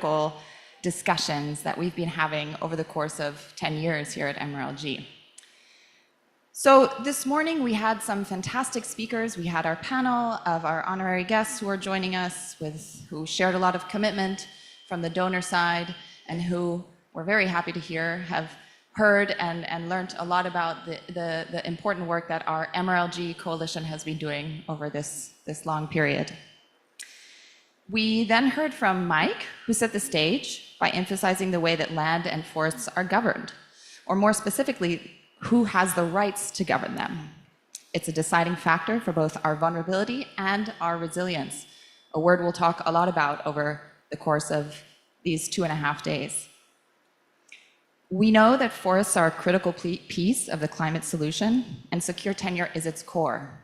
critical discussions that we've been having over the course of 10 years here at MRLG. So this morning we had some fantastic speakers. We had our panel of our honorary guests who are joining us, who shared a lot of commitment from the donor side, and who we're very happy to hear have heard and learned a lot about the important work that our MRLG coalition has been doing over this long period. We then heard from Mike, who set the stage by emphasizing the way that land and forests are governed, or more specifically, who has the rights to govern them. It's a deciding factor for both our vulnerability and our resilience, a word we'll talk a lot about over the course of these 2.5 days. We know that forests are a critical piece of the climate solution, and secure tenure is its core.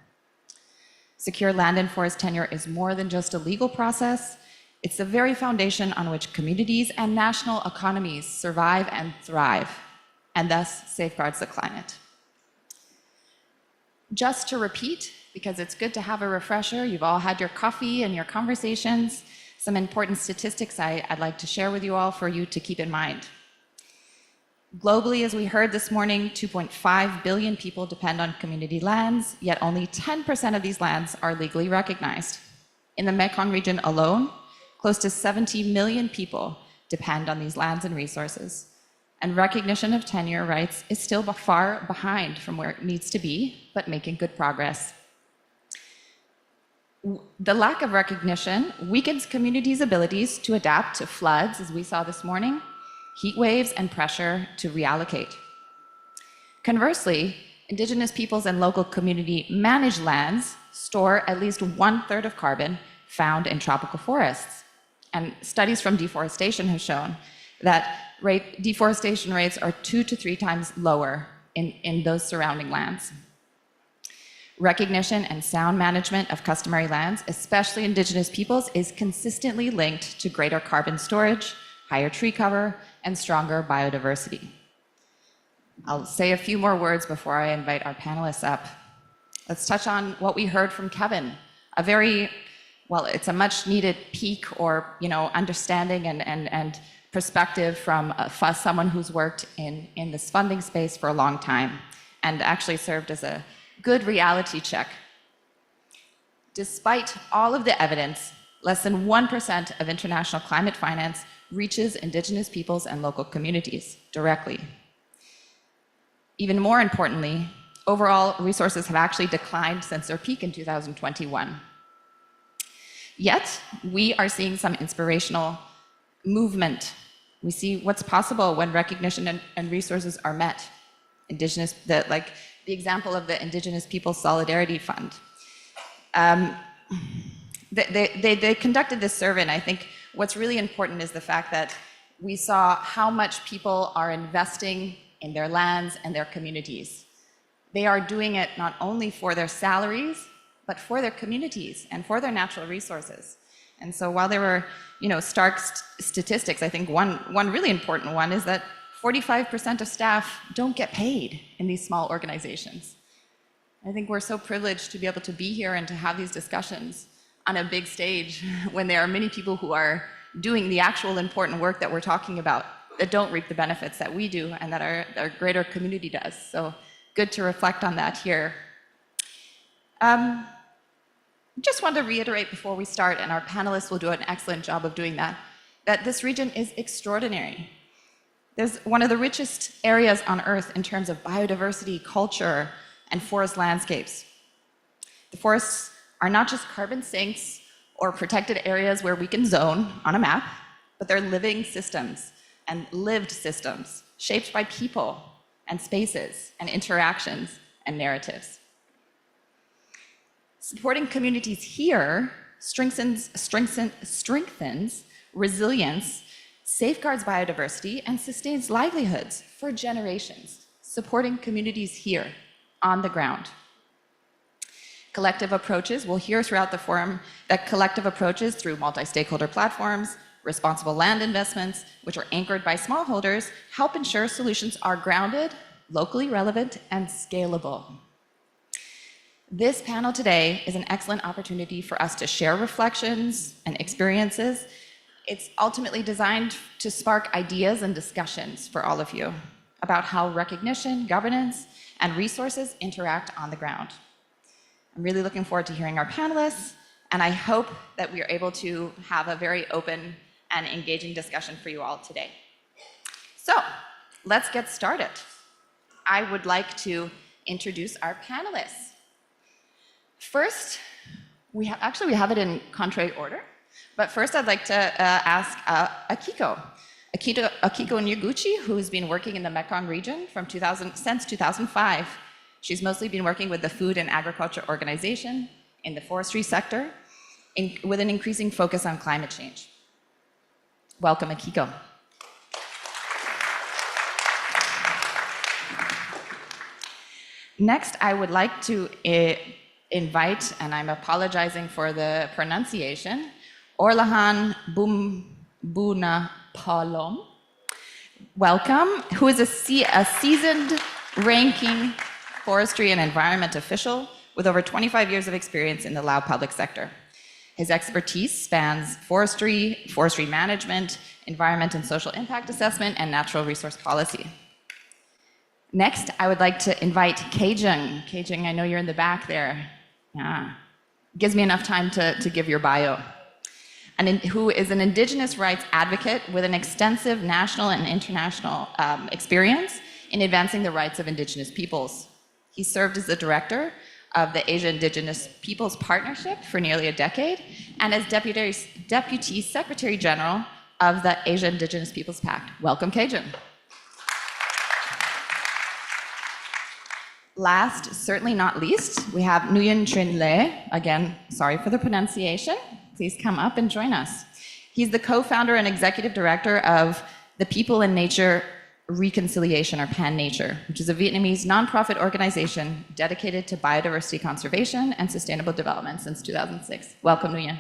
Secure land and forest tenure is more than just a legal process. It's the very foundation on which communities and national economies survive and thrive, and thus safeguards the climate. Just to repeat, because it's good to have a refresher, you've all had your coffee and your conversations, some important statistics I'd like to share with you all for you to keep in mind. Globally, as we heard this morning, 2.5 billion people depend on community lands, yet only 10% of these lands are legally recognized. In the Mekong region alone, close to 70 million people depend on these lands and resources, and recognition of tenure rights is still far behind from where it needs to be, but making good progress. The lack of recognition weakens communities' abilities to adapt to floods, as we saw this morning, heat waves, and pressure to reallocate. Conversely, Indigenous peoples and local community managed lands store at least 1/3 of carbon found in tropical forests. And studies from deforestation have shown that deforestation rates are 2 to 3 times lower in those surrounding lands. Recognition and sound management of customary lands, especially Indigenous peoples, is consistently linked to greater carbon storage, higher tree cover, and stronger biodiversity. I'll say a few more words before I invite our panelists up. Let's touch on what we heard from Kevin. It's a much needed peek or understanding and perspective from someone who's worked in this funding space for a long time and actually served as a good reality check. Despite all of the evidence, less than 1% of international climate finance reaches Indigenous peoples and local communities directly. Even more importantly, overall resources have actually declined since their peak in 2021. Yet, we are seeing some inspirational movement. We see what's possible when recognition and resources are met. The example of the Indigenous Peoples Solidarity Fund. They conducted this survey, and I think what's really important is the fact that we saw how much people are investing in their lands and their communities. They are doing it not only for their salaries, but for their communities and for their natural resources. And so while there were stark statistics, I think one really important one is that 45% of staff don't get paid in these small organizations. I think we're so privileged to be able to be here and to have these discussions on a big stage when there are many people who are doing the actual important work that we're talking about that don't reap the benefits that we do and that our greater community does. So good to reflect on that here. Just want to reiterate before we start, and our panelists will do an excellent job of doing that this region is extraordinary. There's one of the richest areas on Earth in terms of biodiversity, culture, and forest landscapes. The forests are not just carbon sinks or protected areas where we can zone on a map, but they're living systems and lived systems shaped by people and spaces and interactions and narratives. Supporting communities here strengthens resilience, safeguards biodiversity, and sustains livelihoods for generations, supporting communities here on the ground. Collective approaches, we'll hear throughout the forum that collective approaches through multi-stakeholder platforms, responsible land investments, which are anchored by smallholders, help ensure solutions are grounded, locally relevant, and scalable. This panel today is an excellent opportunity for us to share reflections and experiences It's ultimately designed to spark ideas and discussions for all of you about how recognition, governance, and resources interact on the ground. I'm really looking forward to hearing our panelists, and I hope that we are able to have a very open and engaging discussion for you all today. So, let's get started. I would like to introduce our panelists. First, we have it in contrary order, but first I'd like to ask Akiko Nyuguchi, who's been working in the Mekong region since 2005. She's mostly been working with the Food and Agriculture Organization in the forestry sector, with an increasing focus on climate change. Welcome, Akiko. Next, I would like to invite, and I'm apologizing for the pronunciation, Orlahan Buna Palom. Welcome, who is a seasoned ranking forestry and environment official with over 25 years of experience in the Lao public sector. His expertise spans forestry management, environment and social impact assessment, and natural resource policy. Next, I would like to invite Kejung. Kejung, I know you're in the back there. Yeah. Gives me enough time to give your bio. Who is an Indigenous rights advocate with an extensive national and international experience in advancing the rights of Indigenous peoples. He served as the director of the Asia Indigenous Peoples Partnership for nearly a decade and as Deputy Secretary General of the Asia Indigenous Peoples Pact. Welcome, Kejung. Last, certainly not least, we have Nguyen Trinh Le. Again, sorry for the pronunciation. Please come up and join us. He's the co-founder and executive director of the People and Nature Reconciliation, or Pan-Nature, which is a Vietnamese nonprofit organization dedicated to biodiversity conservation and sustainable development since 2006. Welcome, Nguyen.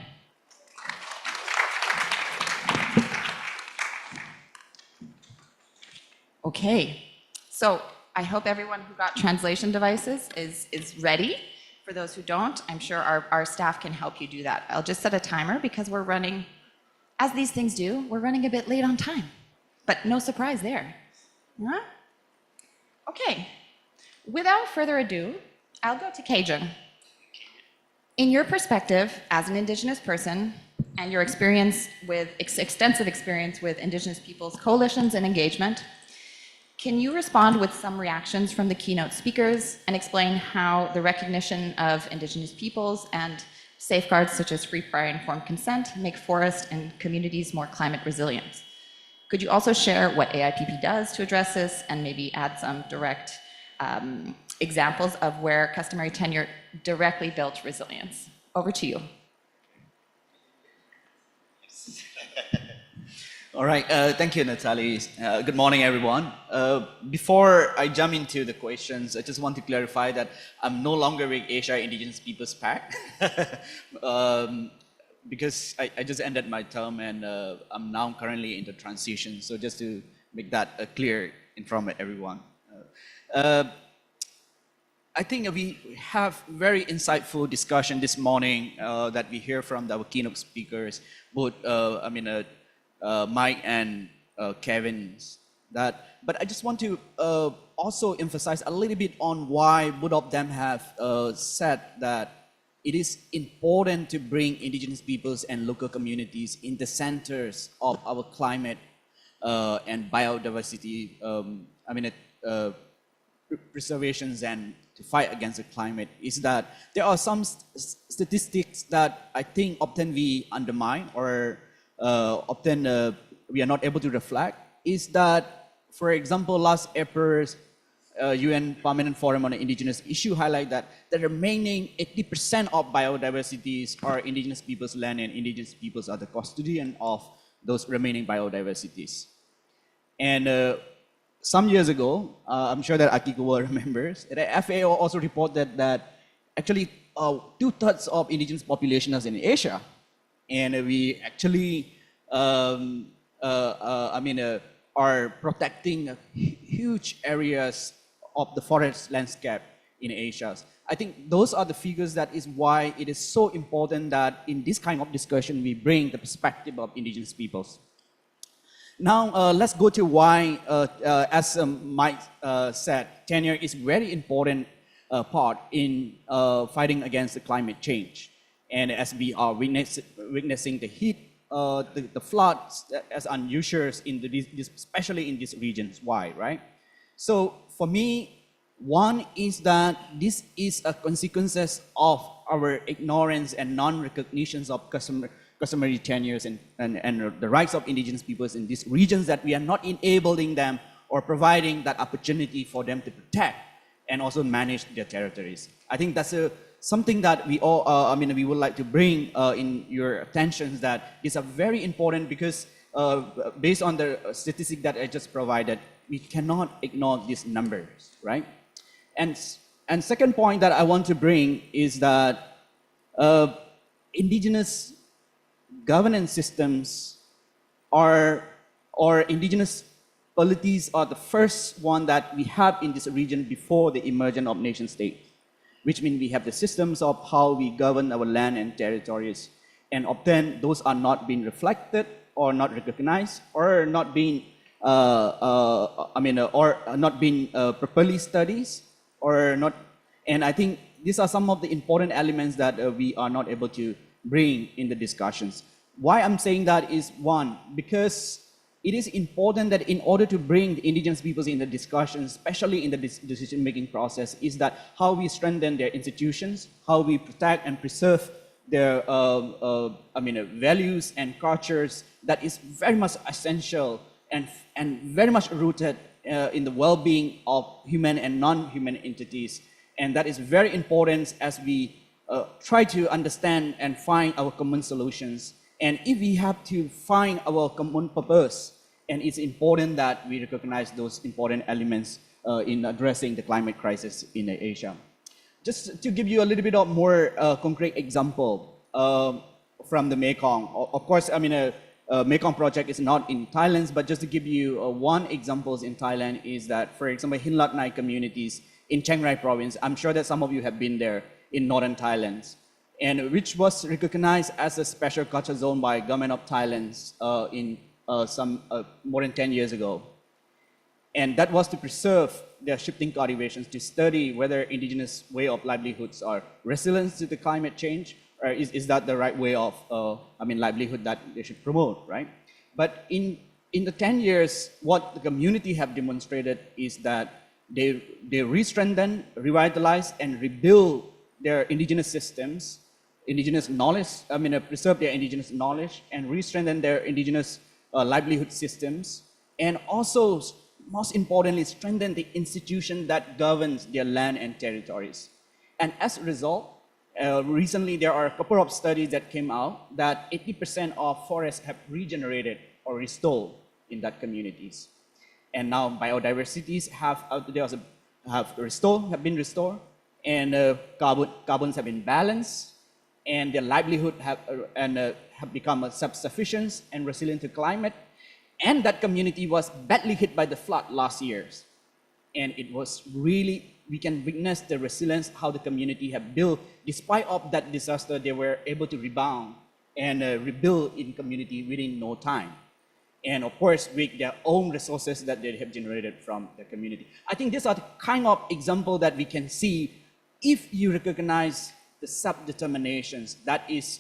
Okay, so I hope everyone who got translation devices is ready. For those who don't, I'm sure our staff can help you do that. I'll just set a timer because we're running, as these things do, we're running a bit late on time. But no surprise there. Huh? Okay, without further ado, I'll go to Kejung. In your perspective as an Indigenous person and your extensive experience with Indigenous peoples coalitions and engagement, can you respond with some reactions from the keynote speakers and explain how the recognition of Indigenous peoples and safeguards such as free, prior, informed consent make forests and communities more climate resilient? Could you also share what AIPP does to address this and maybe add some direct examples of where customary tenure directly built resilience? Over to you. All right, thank you, Natalie. Good morning, everyone. Before I jump into the questions, I just want to clarify that I'm no longer with Asia Indigenous Peoples Pact because I just ended my term and I'm now currently in the transition. So just to make that clear in front of everyone. I think we have very insightful discussion this morning that we hear from our keynote speakers, both Mike and Kevin. But I just want to also emphasize a little bit on why both of them have said that it is important to bring Indigenous peoples and local communities in the centers of our climate and biodiversity preservations and to fight against the climate. Is that there are some statistics that I think often we undermine or often we are not able to reflect. Is that, for example, last April's UN Permanent Forum on Indigenous issue highlight that the remaining 80% of biodiversities are Indigenous peoples' land, and Indigenous peoples are the custodian of those remaining biodiversities. And some years ago, I'm sure that Akiko will remember, the FAO also reported that actually 2/3 of Indigenous population is in Asia, and we actually are protecting huge areas of the forest landscape in Asia. I think those are the figures that is why it is so important that in this kind of discussion we bring the perspective of indigenous peoples. Now let's go to why, as Mike said, tenure is very important part in fighting against the climate change. And as we are witnessing the heat, the floods as unusual in especially in these regions. Why, right? So for me, one is that this is a consequences of our ignorance and non-recognitions of customary tenures and the rights of indigenous peoples in these regions, that we are not enabling them or providing that opportunity for them to protect and also manage their territories. I think that's something that we all, we would like to bring in your attention, that these are very important because based on the statistic that I just provided, we cannot ignore these numbers, right? And second point that I want to bring is that indigenous governance systems or indigenous polities are the first one that we have in this region before the emergence of nation state, which means we have the systems of how we govern our land and territories, and often those are not being reflected or not recognized or not being properly studied or not. And I think these are some of the important elements that we are not able to bring in the discussions. Why I'm saying that is, one, because it is important that in order to bring the indigenous peoples in the discussion, especially in the decision-making process, is that how we strengthen their institutions, how we protect and preserve their values and cultures, that is very much essential and very much rooted in the well-being of human and non-human entities. And that is very important as we try to understand and find our common solutions. And if we have to find our common purpose, and it's important that we recognize those important elements in addressing the climate crisis in Asia. Just to give you a little bit of more concrete example from the Mekong. Of course, Mekong project is not in Thailand, but just to give you one example in Thailand is that, for example, Hinlat Nai communities in Chiang Rai province, I'm sure that some of you have been there in northern Thailand, and which was recognized as a special culture zone by government of Thailand in more than 10 years ago. And that was to preserve their shifting cultivations, to study whether indigenous way of livelihoods are resilient to the climate change, or is that the right way of livelihood that they should promote, right? But in the 10 years, what the community have demonstrated is that they re-strengthen, revitalize, and rebuild their indigenous systems, indigenous knowledge, preserve their indigenous knowledge, and re-strengthen their indigenous livelihood systems, and also, most importantly, strengthen the institution that governs their land and territories. And as a result, recently there are a couple of studies that came out that 80% of forests have regenerated or restored in that communities. And now biodiversities have been restored, and carbons have been balanced, and their livelihood have become self-sufficient and resilient to climate. And that community was badly hit by the flood last year. And it was really, we can witness the resilience, how the community have built. Despite of that disaster, they were able to rebound and rebuild in community within no time. And of course, with their own resources that they have generated from the community. I think these are the kind of example that we can see if you recognize the self-determinations that is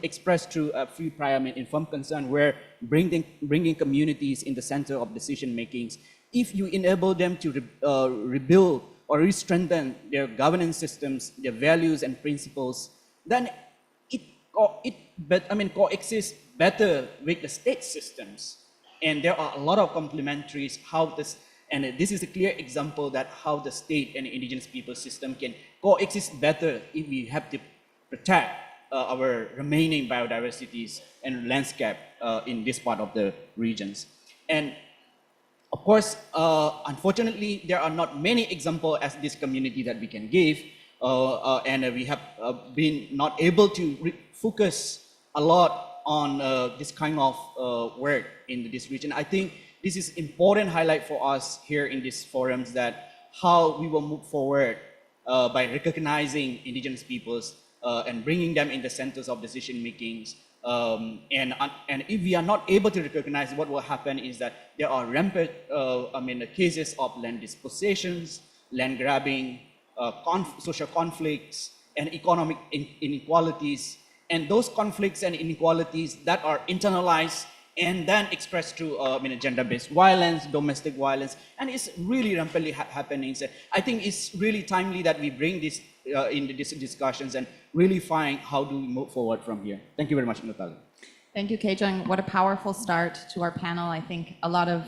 expressed through a free, prior, and informed consent, where bringing communities in the center of decision makings. If you enable them to rebuild or re-strengthen their governance systems, their values and principles, then it coexists better with the state systems. And there are a lot of complementaries how this. And this is a clear example that how the state and indigenous people system can coexist better if we have to protect our remaining biodiversities and landscape in this part of the regions. And of course, unfortunately, there are not many examples as this community that we can give, and we have been not able to focus a lot on this kind of work in this region. I think this is important highlight for us here in these forums, that how we will move forward by recognizing indigenous peoples and bringing them in the centers of decision makings. And if we are not able to recognize, what will happen is that there are rampant, cases of land dispossessions, land grabbing, social conflicts, and economic inequalities. And those conflicts and inequalities that are internalized and then expressed through gender-based violence, domestic violence, and it's really rampantly happening. So I think it's really timely that we bring this into these discussions and really find how do we move forward from here. Thank you very much, Natalia. Thank you, Kejung. What a powerful start to our panel. I think a lot of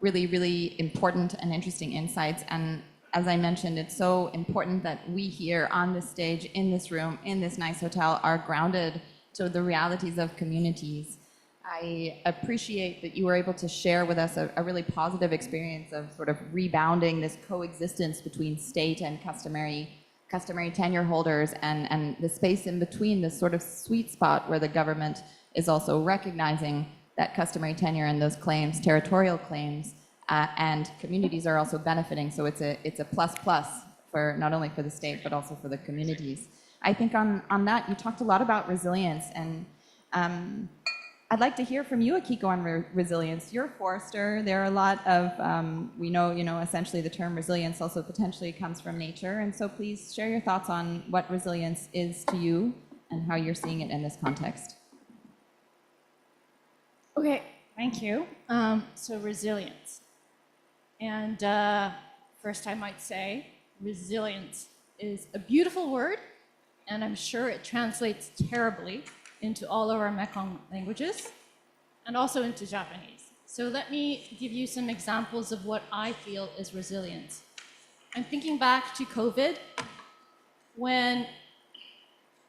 really, really important and interesting insights. And as I mentioned, it's so important that we here on this stage, in this room, in this nice hotel, are grounded to the realities of communities. I appreciate that you were able to share with us a really positive experience of sort of rebounding this coexistence between state and customary tenure holders, and the space in between, this sort of sweet spot where the government is also recognizing that customary tenure and those claims, territorial claims, and communities are also benefiting. So it's a plus for not only for the state but also for the communities. I think on that you talked a lot about resilience, and I'd like to hear from you, Akiko, on resilience. You're a forester. There are a lot of, we know, essentially the term resilience also potentially comes from nature. And so please share your thoughts on what resilience is to you and how you're seeing it in this context. Okay, thank you. So resilience. And first I might say, resilience is a beautiful word, and I'm sure it translates terribly into all of our Mekong languages, and also into Japanese. So let me give you some examples of what I feel is resilience. I'm thinking back to COVID, when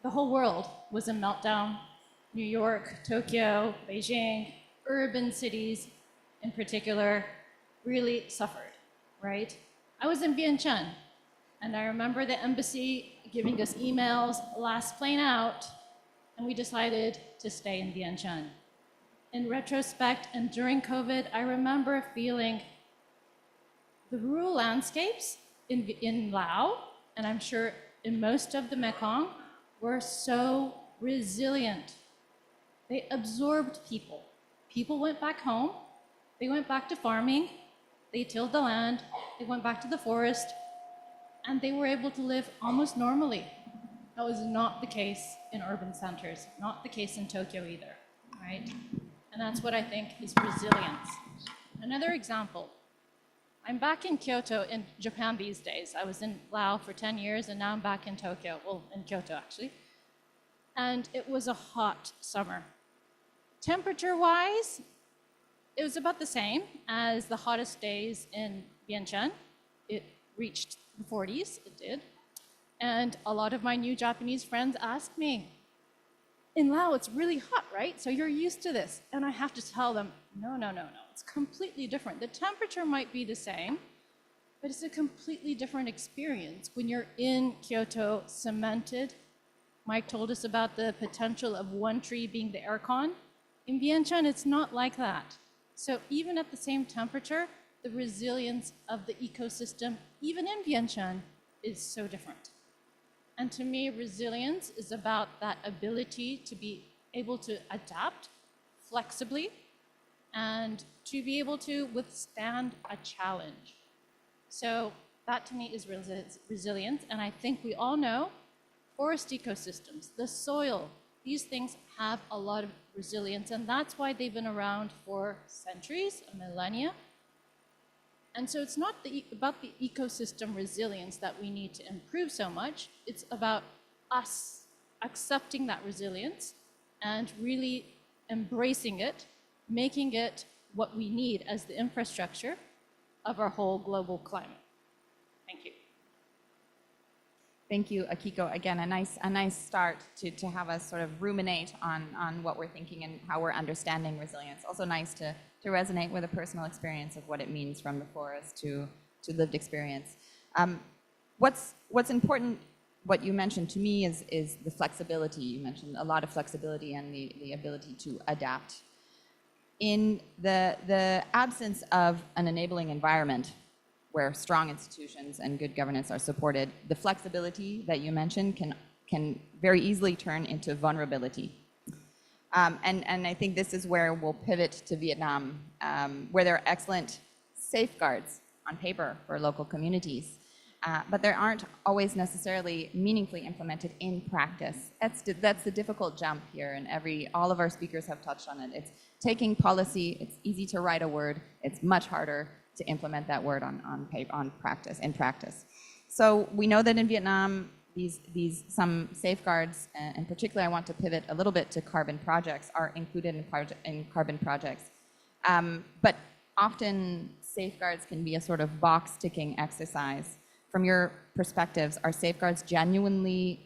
the whole world was in meltdown. New York, Tokyo, Beijing, urban cities in particular really suffered, right? I was in Vientiane, and I remember the embassy giving us emails, last plane out, and we decided to stay in Vientiane. In retrospect, and during COVID, I remember feeling the rural landscapes in Laos, and I'm sure in most of the Mekong, were so resilient. They absorbed people. People went back home, they went back to farming, they tilled the land, they went back to the forest, and they were able to live almost normally. That was not the case in urban centers, not the case in Tokyo either, right? And that's what I think is resilience. Another example, I'm back in Kyoto in Japan these days. I was in Laos for 10 years and now I'm back in Tokyo, well, in Kyoto actually. And it was a hot summer. Temperature-wise, it was about the same as the hottest days in Vientiane. It reached the 40s, it did. And a lot of my new Japanese friends ask me, in Laos, it's really hot, right? So you're used to this. And I have to tell them, no. It's completely different. The temperature might be the same, but it's a completely different experience when you're in Kyoto, cemented. Mike told us about the potential of one tree being the aircon. In Vientiane, it's not like that. So even at the same temperature, the resilience of the ecosystem, even in Vientiane, is so different. And to me, resilience is about that ability to be able to adapt flexibly and to be able to withstand a challenge. So that to me is resilience. And I think we all know forest ecosystems, the soil, these things have a lot of resilience. And that's why they've been around for centuries, a millennia. And so it's not about the ecosystem resilience that we need to improve so much. It's about us accepting that resilience and really embracing it, making it what we need as the infrastructure of our whole global climate. Thank you. Thank you, Akiko. Again, a nice start to have us sort of ruminate on what we're thinking and how we're understanding resilience. Also nice to resonate with a personal experience of what it means from the forest to lived experience. What's important, what you mentioned to me is the flexibility. You mentioned a lot of flexibility and the ability to adapt. In the absence of an enabling environment, where strong institutions and good governance are supported, the flexibility that you mentioned can very easily turn into vulnerability. And I think this is where we'll pivot to Vietnam, where there are excellent safeguards on paper for local communities, but they aren't always necessarily meaningfully implemented in practice. That's the difficult jump here, and all of our speakers have touched on it. It's taking policy, it's easy to write a word, it's much harder to implement that word in practice. So we know that in Vietnam, some safeguards, in particular, I want to pivot a little bit to carbon projects, are included in carbon projects. But often safeguards can be a sort of box-ticking exercise. From your perspectives, are safeguards genuinely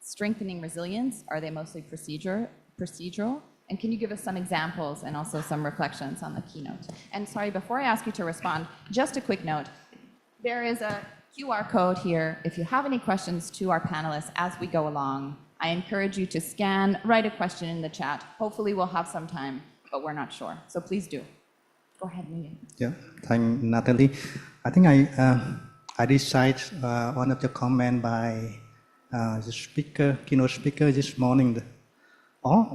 strengthening resilience? Are they mostly procedural? And can you give us some examples and also some reflections on the keynote? And sorry, before I ask you to respond, just a quick note. There is a QR code here. If you have any questions to our panelists as we go along, I encourage you to scan, write a question in the chat. Hopefully we'll have some time, but we're not sure. So please do. Go ahead, Nguyen. Yeah, thank Natalie. I think I recite one of the comments by the keynote speaker this morning.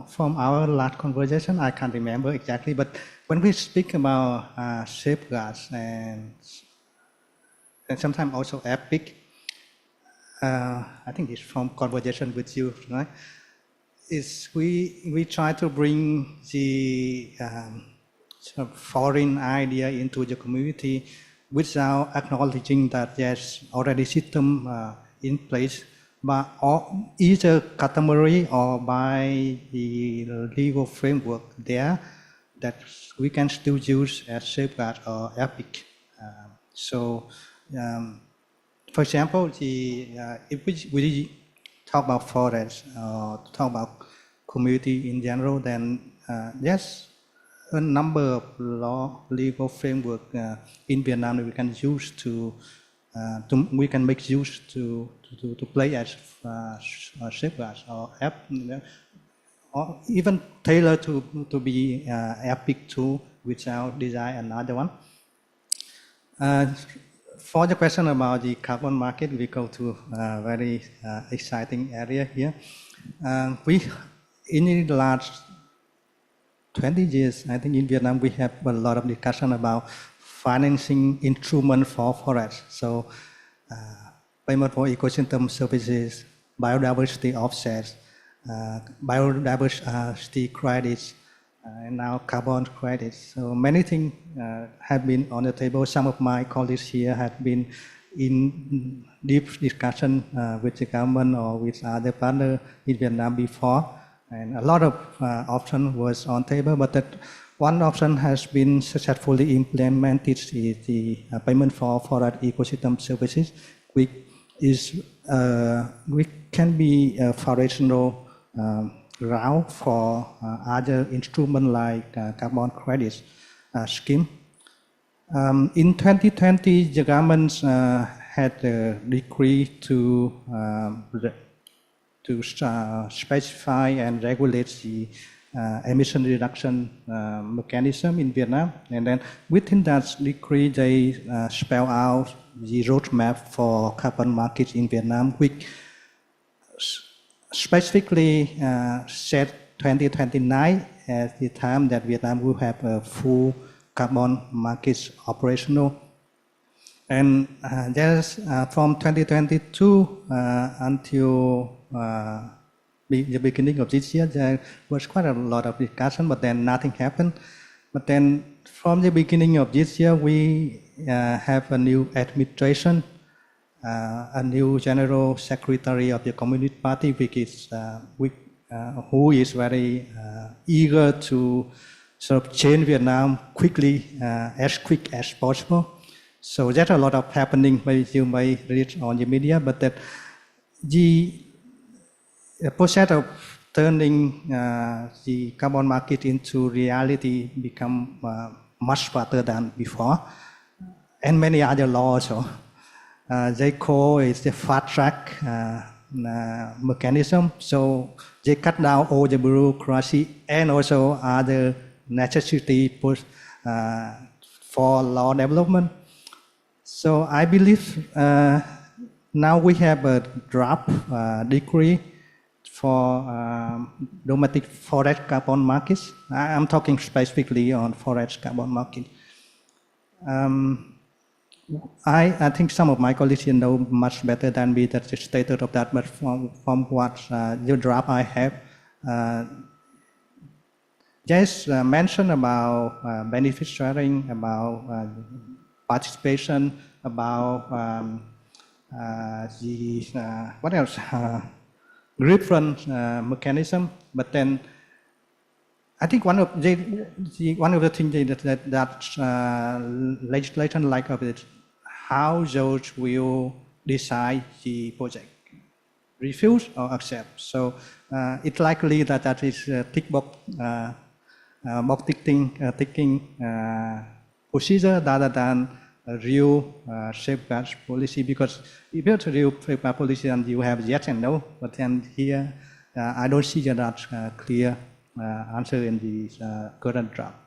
From our last conversation, I can't remember exactly, but when we speak about safeguards and sometimes also epic, I think it's from conversation with you, right? Is we try to bring the sort of foreign idea into the community without acknowledging that there's already system in place, but either customary or by the legal framework there that we can still use as safeguard or epic. For example, if we talk about forest or talk about community in general, then yes, a number of legal framework in Vietnam that we can use we can make use to play as safeguards or or even tailor to be epic tool without design another one. For the question about the carbon market, we go to a very exciting area here. In the last 20 years, I think in Vietnam, we have a lot of discussion about financing instrument for forests. So payment for ecosystem services, biodiversity offsets, biodiversity credits, and now carbon credits. So many things have been on the table. Some of my colleagues here have been in deep discussion with the government or with other partners in Vietnam before. And a lot of options was on table, but that one option has been successfully implemented is the payment for forest ecosystem services, which can be a foundational route for other instruments like carbon credits scheme. In 2020, the government had a decree to specify and regulate the emission reduction mechanism in Vietnam. And then within that decree, they spell out the roadmap for carbon markets in Vietnam, which specifically set 2029 as the time that Vietnam will have a full carbon markets operational. And there's from 2022 until the beginning of this year, there was quite a lot of discussion, but then nothing happened. But then from the beginning of this year, we have a new administration, a new general secretary of the Communist Party, who is very eager to sort of change Vietnam quickly, as quick as possible. So there's a lot of happening, you may read on the media, but that the process of turning the carbon market into reality become much faster than before, and many other laws. They call it the fast track mechanism. So they cut down all the bureaucracy and also other necessity for law development. So I believe now we have a draft decree for domestic forest carbon markets. I'm talking specifically on forest carbon market. I think some of my colleagues know much better than me the status of that, but from what the draft I have, just mention about benefit sharing, about participation, about what else? Reference mechanism, but then I think one of the things that legislation like of it, how those will decide the project, refuse or accept. So it's likely that that is tick box ticking procedure rather than a real safeguard policy, because if it's a real safeguard policy and you have yes and no, but then here I don't see that clear answer in the current draft.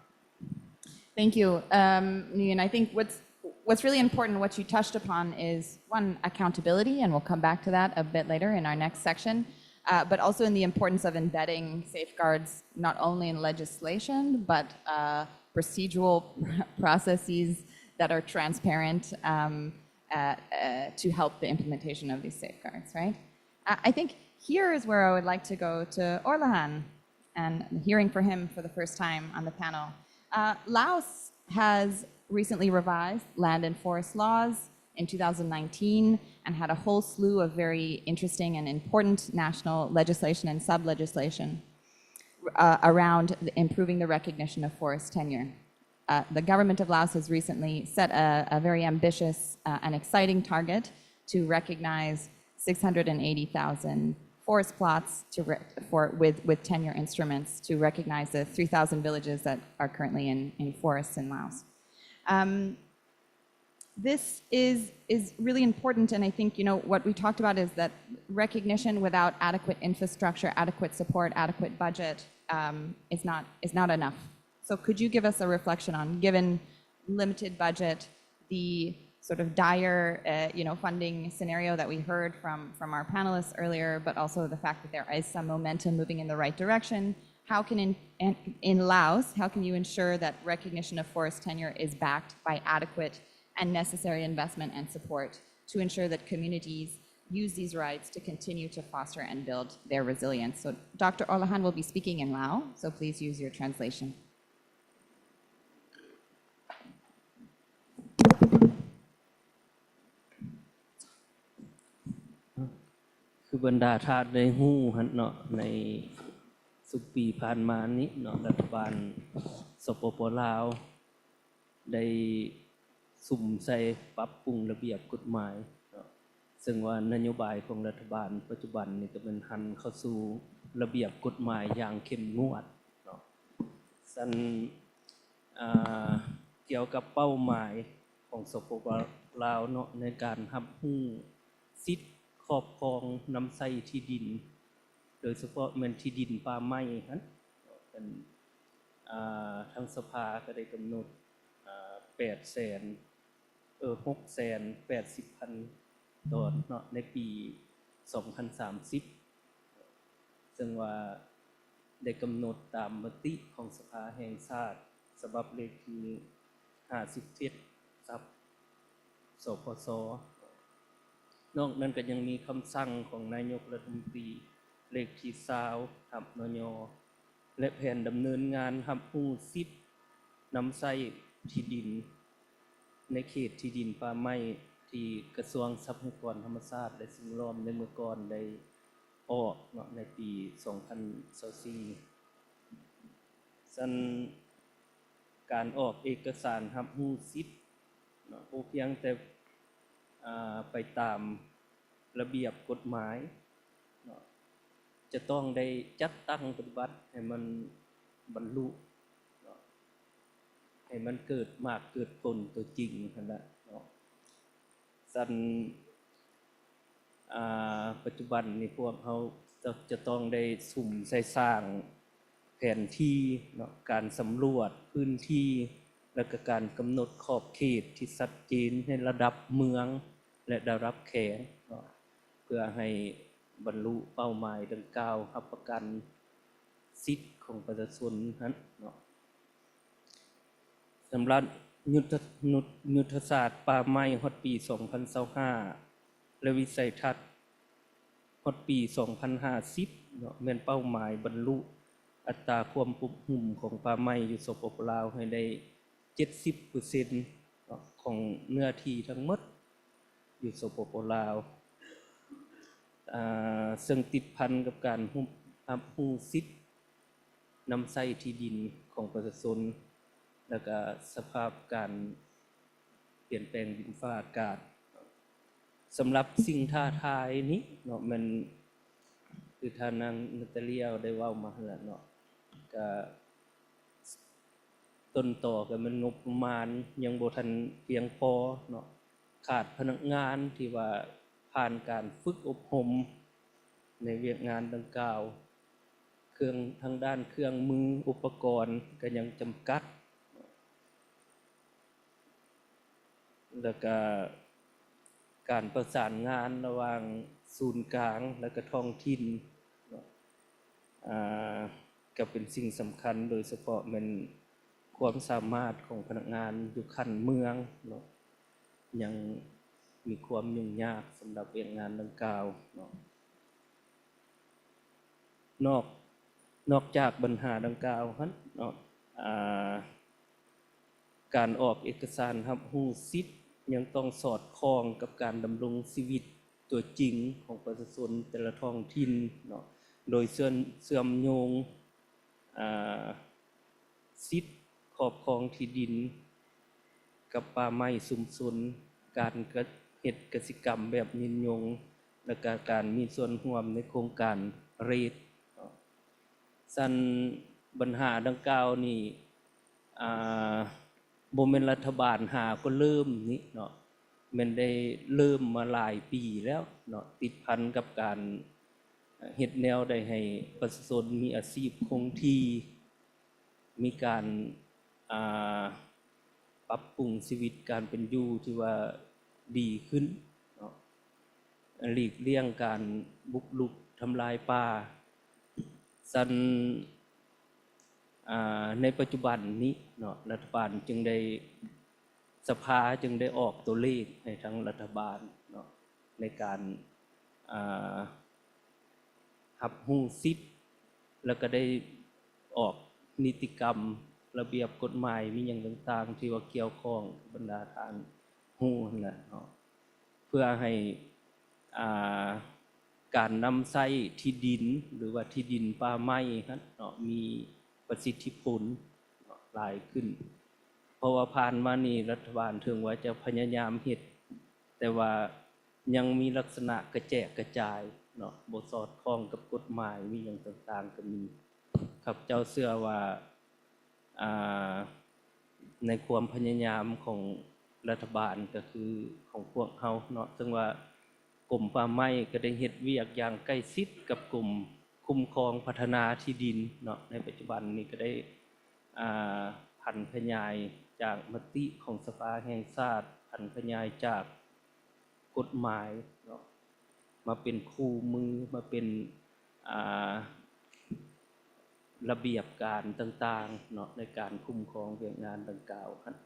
Thank you. And I think what's really important, what you touched upon, is one, accountability, and we'll come back to that a bit later in our next section, but also in the importance of embedding safeguards not only in legislation, but procedural processes that are transparent to help the implementation of these safeguards, right? I think here is where I would like to go to Orlahan, and hearing from him for the first time on the panel. Laos has recently revised land and forest laws in 2019 and had a whole slew of very interesting and important national legislation and sub-legislation around improving the recognition of forest tenure. The government of Laos has recently set a very ambitious and exciting target to recognize 680,000 forest plots with tenure instruments to recognize the 3,000 villages that are currently in forests in Laos. This is really important, and I think what we talked about is that recognition without adequate infrastructure, adequate support, adequate budget is not enough. So could you give us a reflection on, given limited budget, the sort of dire funding scenario that we heard from our panelists earlier, but also the fact that there is some momentum moving in the right direction, how can in Laos, how can you ensure that recognition of forest tenure is backed by adequate and necessary investment and support to ensure that communities use these rights to continue to foster and build their resilience? So Dr. Orlahan will be speaking in Lao, so please use your translation. คือบรรดาทาสได้ฮู้หันเนาะในสุปีผ่านมานี้เนาะรัฐบาลสปป.ลาวได้สุ่มใส่ปรับปรุงระเบียบกฎหมายเนาะซึ่งว่านโยบายของรัฐบาลปัจจุบันนี่ก็เป็นหันเข้าสู่ระเบียบกฎหมายอย่างเข้มงวดเนาะซึ่งเกี่ยวกับเป้าหมายของสปป.ลาวเนาะในการรับรู้สิทธิครอบครองน้ำใช้ที่ดินโดยเฉพาะมันที่ดินป่าไม้นั้นเป็นทางสภาก็ได้กำหนด680,000 ตอนเนาะในปี 2030 ซึ่งว่าได้กำหนดตามมติของสภาแห่งชาติฉบับเลขที่57 สพส.นอกนั้นก็ยังมีคำสั่งของนายกรัฐมนตรีเลขที่20 ทับนย.และแผนดำเนินงานรับรู้สิทธิ์นำใช้ที่ดินในเขตที่ดินป่าไม้ที่กระทรวงทรัพยากรธรรมชาติและสิ่งแวดล้อมในเมื่อก่อนได้ออกเนาะในปี 2024 ซึ่งการออกเอกสารรับรู้สิทธิ์เนาะบ่เพียงแต่ไปตามระเบียบกฎหมายจะต้องได้จัดตั้งปฏิบัติให้มันบรรลุให้มันเกิดมากเกิดผลตัวจริงนั่นแหละสั่นปัจจุบันนี่พวกเขาจะต้องได้สุ่มใส่สร้างแผนที่การสำรวจพื้นที่ และก็การกำหนดขอบเขตที่ชัดเจนในระดับเมืองและระดับแขวงเพื่อให้บรรลุเป้าหมายดังกล่าวรับประกันสิทธิของประชาชนนั้นสำหรับยุทธศาสตร์ป่าไม้ฮอดปี 2025 และวิสัยทัศน์ฮอดปี 2050 แม่นเป้าหมายบรรลุอัตราความปกหุ่มของป่าไม้อยู่สปป.ลาวให้ได้ 70% ของเนื้อที่ทั้งหมดอยู่สปป.ลาวซึ่งติดพันกับการรับรู้สิทธิ์นำใช้ที่ดินของประชาชนและก็สภาพการเปลี่ยนแปลงดินฟ้าอากาศสำหรับสิ่งท้าทายนี้เนาะมันคือทางนางนาตาเลียได้เว้ามาแล้วเนาะก็ต้นต่อก็มันงบประมาณยังบ่ทันเพียงพอเนาะขาดพนักงานที่ว่าผ่านการฝึกอบรมในเวียกงานดังกล่าวเครื่องทางด้านเครื่องมืออุปกรณ์ก็ยังจำกัดแล้วก็การประสานงานระหว่างศูนย์กลางและก็ท้องถิ่นก็เป็นสิ่งสำคัญโดยเฉพาะมันความสามารถของพนักงานอยู่ขั้นเมืองยังมีความยุ่งยากสำหรับเวียกงานดังกล่าวนอกจากปัญหาดังกล่าวการออกเอกสารรับรู้สิทธิ์ยังต้องสอดคล้องกับการดำรงชีวิตตัวจริงของประชาชนแต่ละท้องถิ่นโดยเชื่อมโยงสิทธิ์ครอบครองที่ดินกับป่าไม้ชุมชนการเฮ็ดกสิกรรมแบบยินยงและการมีส่วนร่วมในโครงการเรทสั่นปัญหาดังกล่าวนี่บ่แม่นรัฐบาลหาก็เริ่มนี่เนาะแม่นได้เริ่มมาหลายปีแล้วเนาะติดพันกับการเฮ็ดแนวได้ให้ประชาชนมีอาชีพคงที่มีการปรับปรุงชีวิตการเป็นอยู่ที่ว่าดีขึ้นเนาะหลีกเลี่ยงการบุกรุกทำลายป่าสั่นในปัจจุบันนี้เนาะรัฐบาลจึงได้สภาจึงได้ออกตัวเลขให้ทั้งรัฐบาลเนาะในการรับรู้สิทธิ์แล้วก็ได้ออกนิติกรรมระเบียบกฎหมายมีอย่างต่างๆที่ว่าเกี่ยวข้องบรรดาทางรู้นั่นแหละเนาะเพื่อให้การนำใช้ที่ดินหรือว่าที่ดินป่าไม้นั้นเนาะมีประสิทธิผลหลายขึ้นเพราะว่าผ่านมานี่รัฐบาลถึงว่าจะพยายามเฮ็ดแต่ว่ายังมีลักษณะกระแจกกระจายเนาะบ่สอดคล้องกับกฎหมายมีอย่างต่างๆก็มีครับเจ้าเชื่อว่าในความพยายามของรัฐบาลก็คือของพวกเฮาเนาะซึ่งว่ากรมป่าไม้ก็ได้เฮ็ดเวียกอย่างใกล้ชิดกับกลุ่มคุ้มครองพัฒนาที่ดินเนาะในปัจจุบันนี้ก็ได้ผันขยายจากมติของสภาแห่งชาติผันขยายจากกฎหมายเนาะมาเป็นคู่มือมาเป็นระเบียบการต่างๆเนาะในการคุ้มครองเรื่องงานดังกล่าวครับ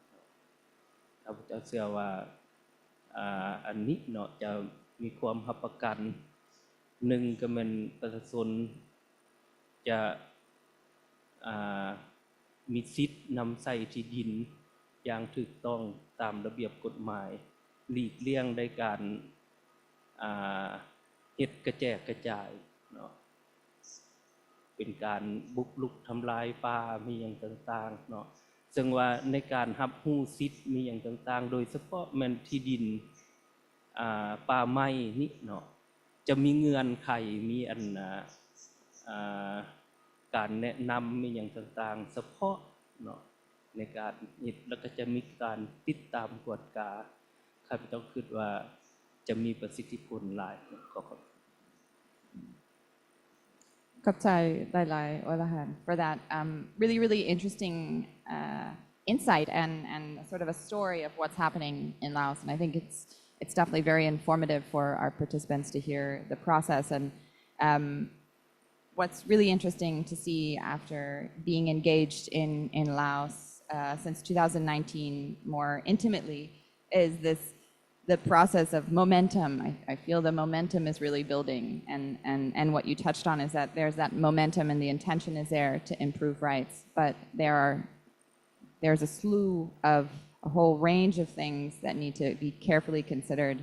เราจะเชื่อว่าอันนี้เนาะจะมีความรับประกันหนึ่งก็เป็นประชาชนจะมีสิทธิ์นำใช้ที่ดินอย่างถูกต้องตามระเบียบกฎหมายหลีกเลี่ยงได้การเฮ็ดกระแจกกระจายเนาะเป็นการบุกรุกทำลายป่ามีอย่างต่างๆเนาะซึ่งว่าในการรับรู้สิทธิ์มีอย่างต่างๆโดยเฉพาะแม่นที่ดินป่าไม้นี่เนาะจะมีเงื่อนไขมีการแนะนำมีอย่างต่างๆเฉพาะเนาะในการเฮ็ดแล้วก็จะมีการติดตามกวดกาข้าพเจ้าคิดว่าจะมีประสิทธิผลหลายขอบคุณ Kapchai Dailai Olahan for that really, really interesting insight and sort of a story of what's happening in Laos. And I think it's definitely very informative for our participants to hear the process. And what's really interesting to see after being engaged in Laos since 2019 more intimately is the process of momentum. I feel the momentum is really building, and what you touched on is that there's that momentum and the intention is there to improve rights, but there's a slew of a whole range of things that need to be carefully considered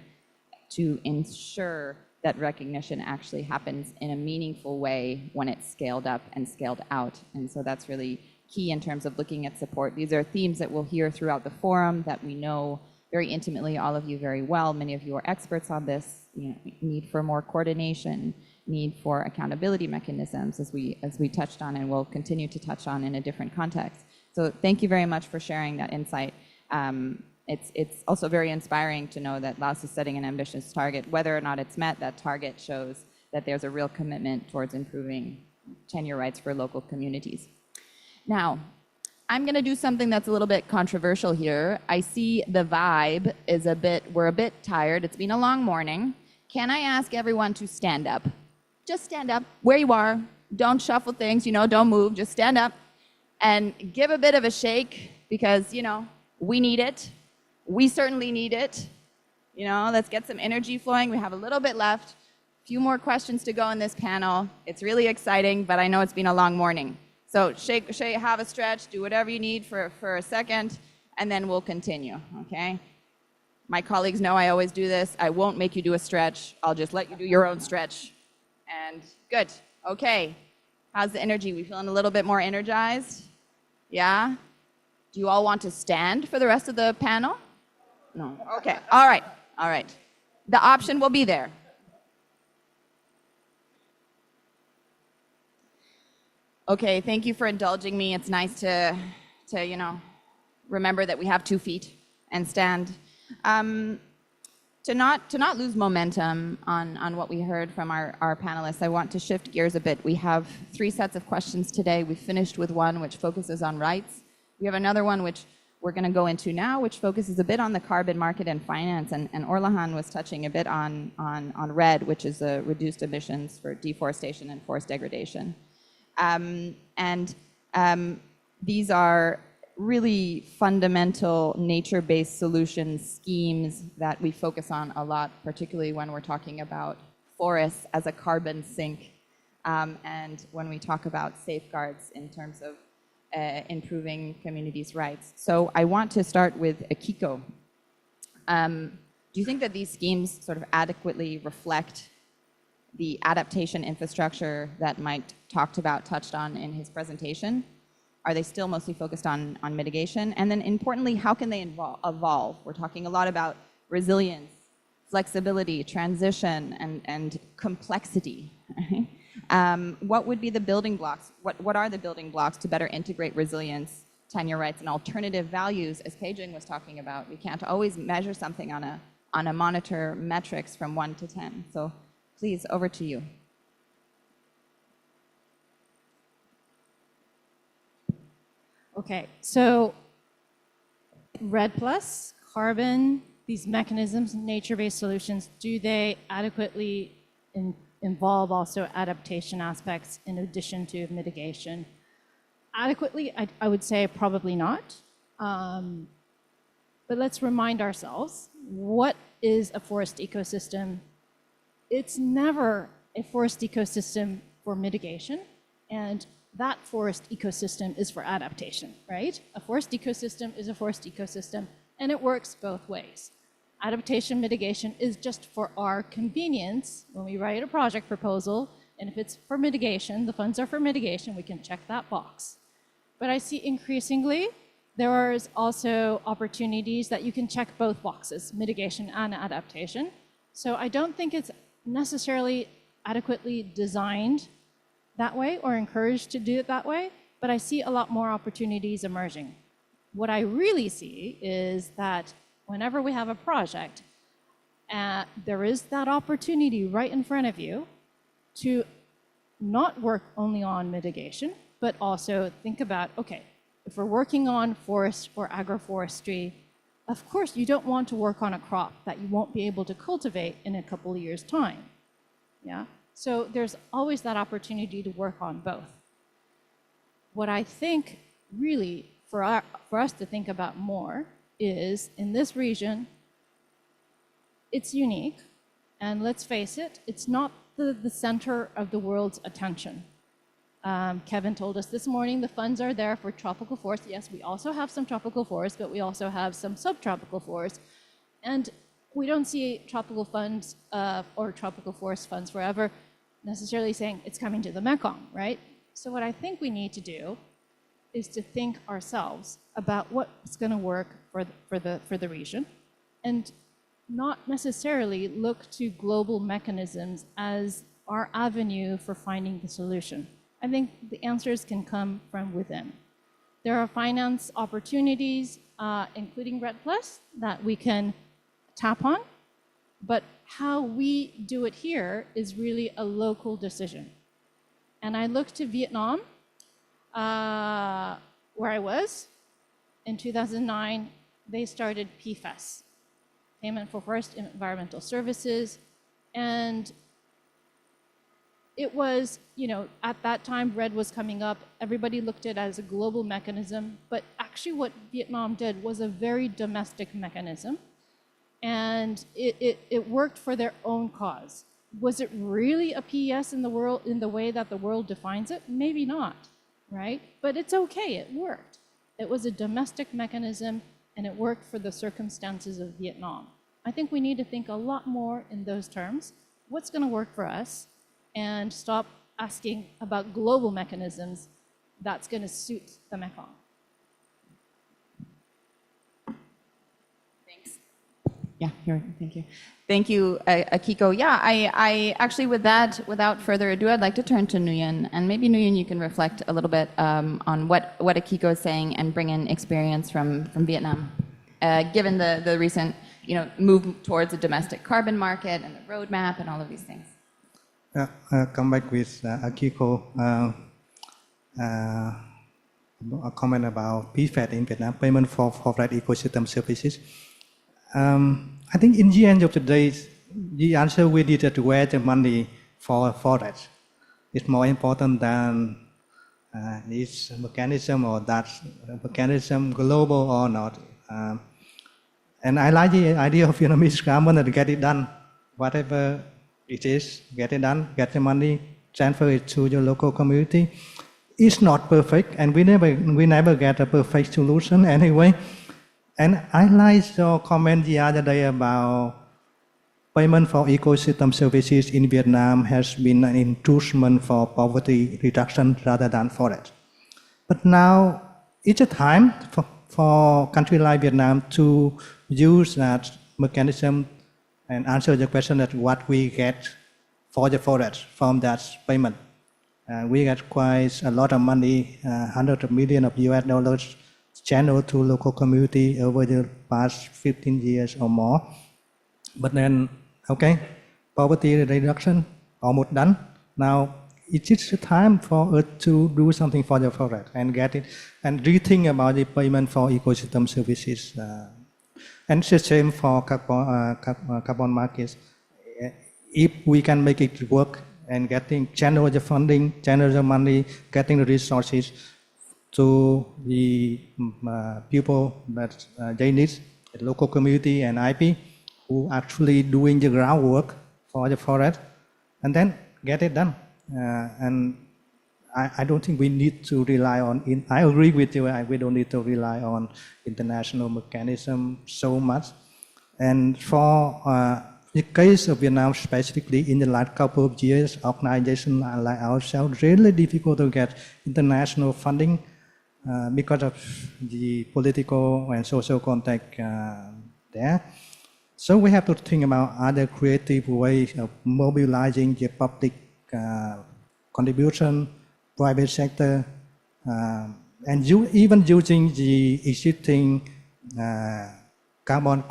to ensure that recognition actually happens in a meaningful way when it's scaled up and scaled out. And so that's really key in terms of looking at support. These are themes that we'll hear throughout the forum that we know very intimately, all of you very well. Many of you are experts on this. You know, need for more coordination, need for accountability mechanisms, as we touched on and will continue to touch on in a different context. So thank you very much for sharing that insight. It's also very inspiring to know that Laos is setting an ambitious target. Whether or not it's met, that target shows that there's a real commitment towards improving tenure rights for local communities. Now, I'm going to do something that's a little bit controversial here. I see the vibe is we're a bit tired. It's been a long morning. Can I ask everyone to stand up? Just stand up where you are. Don't shuffle things, don't move. Just stand up and give a bit of a shake because, we need it. We certainly need it. Let's get some energy flowing. We have a little bit left. A few more questions to go in this panel. It's really exciting, but I know it's been a long morning. So shake, have a stretch, do whatever you need for a second, and then we'll continue, okay? My colleagues know I always do this. I won't make you do a stretch. I'll just let you do your own stretch. And good, okay. How's the energy? We feeling a little bit more energized? Yeah? Do you all want to stand for the rest of the panel? No, okay, all right. The option will be there. Okay, thank you for indulging me. It's nice to remember that we have 2 feet and stand. To not lose momentum on what we heard from our panelists, I want to shift gears a bit. We have 3 sets of questions today. We finished with one which focuses on rights. We have another one which we're going to go into now, which focuses a bit on the carbon market and finance. And Orlahan was touching a bit on RED, which is the reduced emissions for deforestation and forest degradation. These are really fundamental nature-based solution schemes that we focus on a lot, particularly when we're talking about forests as a carbon sink, and when we talk about safeguards in terms of improving communities' rights. So I want to start with Akiko. Do you think that these schemes sort of adequately reflect the adaptation infrastructure that Mike touched on in his presentation? Are they still mostly focused on mitigation? And then importantly, how can they evolve? We're talking a lot about resilience, flexibility, transition, and complexity. What would be the building blocks? What are the building blocks to better integrate resilience, tenure rights, and alternative values, as Pei-Jing was talking about? We can't always measure something on a monitor metrics from 1 to 10. So please, over to you. Okay, so RED+, carbon, these mechanisms, nature-based solutions, do they adequately involve also adaptation aspects in addition to mitigation? Adequately, I would say probably not. But let's remind ourselves, what is a forest ecosystem? It's never a forest ecosystem for mitigation, and that forest ecosystem is for adaptation, right? A forest ecosystem is a forest ecosystem, and it works both ways. Adaptation mitigation is just for our convenience when we write a project proposal, and if it's for mitigation, the funds are for mitigation, we can check that box. But I see increasingly, there is also opportunities that you can check both boxes, mitigation and adaptation. So I don't think it's necessarily adequately designed that way or encouraged to do it that way, but I see a lot more opportunities emerging. What I really see is that whenever we have a project, there is that opportunity right in front of you to not work only on mitigation, but also think about, okay, if we're working on forest or agroforestry, of course, you don't want to work on a crop that you won't be able to cultivate in a couple of years' time. Yeah? So there's always that opportunity to work on both. What I think really for us to think about more is in this region, it's unique. And let's face it, it's not the center of the world's attention. Kevin told us this morning the funds are there for tropical forests. Yes, we also have some tropical forests, but we also have some subtropical forests. And we don't see tropical funds or tropical forest funds forever necessarily saying it's coming to the Mekong, right? So what I think we need to do is to think ourselves about what's going to work for the region and not necessarily look to global mechanisms as our avenue for finding the solution. I think the answers can come from within. There are finance opportunities, including RED Plus, that we can tap on, but how we do it here is really a local decision. And I look to Vietnam, where I was. In 2009, they started PFAS, Payment for Forest Environmental Services, and it was, at that time, RED was coming up. Everybody looked at it as a global mechanism, but actually what Vietnam did was a very domestic mechanism, and it worked for their own cause. Was it really a PES in the world, in the way that the world defines it? Maybe not, right? But it's okay, it worked. It was a domestic mechanism, and it worked for the circumstances of Vietnam. I think we need to think a lot more in those terms. What's going to work for us? And stop asking about global mechanisms that's going to suit the Mekong. Thanks. Yeah, here, thank you. Thank you, Akiko. Yeah, I actually, with that, without further ado, I'd like to turn to Nguyen. And maybe, Nguyen, you can reflect a little bit on what Akiko is saying and bring in experience from Vietnam, given the recent move towards a domestic carbon market and the roadmap and all of these things. Come back with Akiko, a comment about PFAS in Vietnam, payment for forest ecosystem services. I think in the end of the day, the answer we needed to where the money for forest is more important than this mechanism or that mechanism global or not. And I like the idea of Vietnamese government to get it done, whatever it is, get it done, get the money, transfer it to your local community. It's not perfect, and we never get a perfect solution anyway. And I like your comment the other day about payment for ecosystem services in Vietnam has been an instrument for poverty reduction rather than forest. But now it's a time for country like Vietnam to use that mechanism and answer the question that what we get for the forest from that payment. We get quite a lot of money, hundreds of millions of US$ channeled to local community over the past 15 years or more. But then, okay, poverty reduction, almost done. Now, it is time for us to do something for the forest and get it, and rethink about the payment for ecosystem services. And it's the same for carbon markets. If we can make it work and channel the funding, channel the money, getting the resources to the people that they need, the local community and IP, who actually doing the groundwork for the forest, and then get it done. And I don't think we need to rely on, I agree with you, we don't need to rely on international mechanism so much. And for the case of Vietnam specifically, in the last couple of years, organizations like ourselves, really difficult to get international funding because of the political and social context there. So we have to think about other creative ways of mobilizing the public contribution, private sector, and even using the existing carbon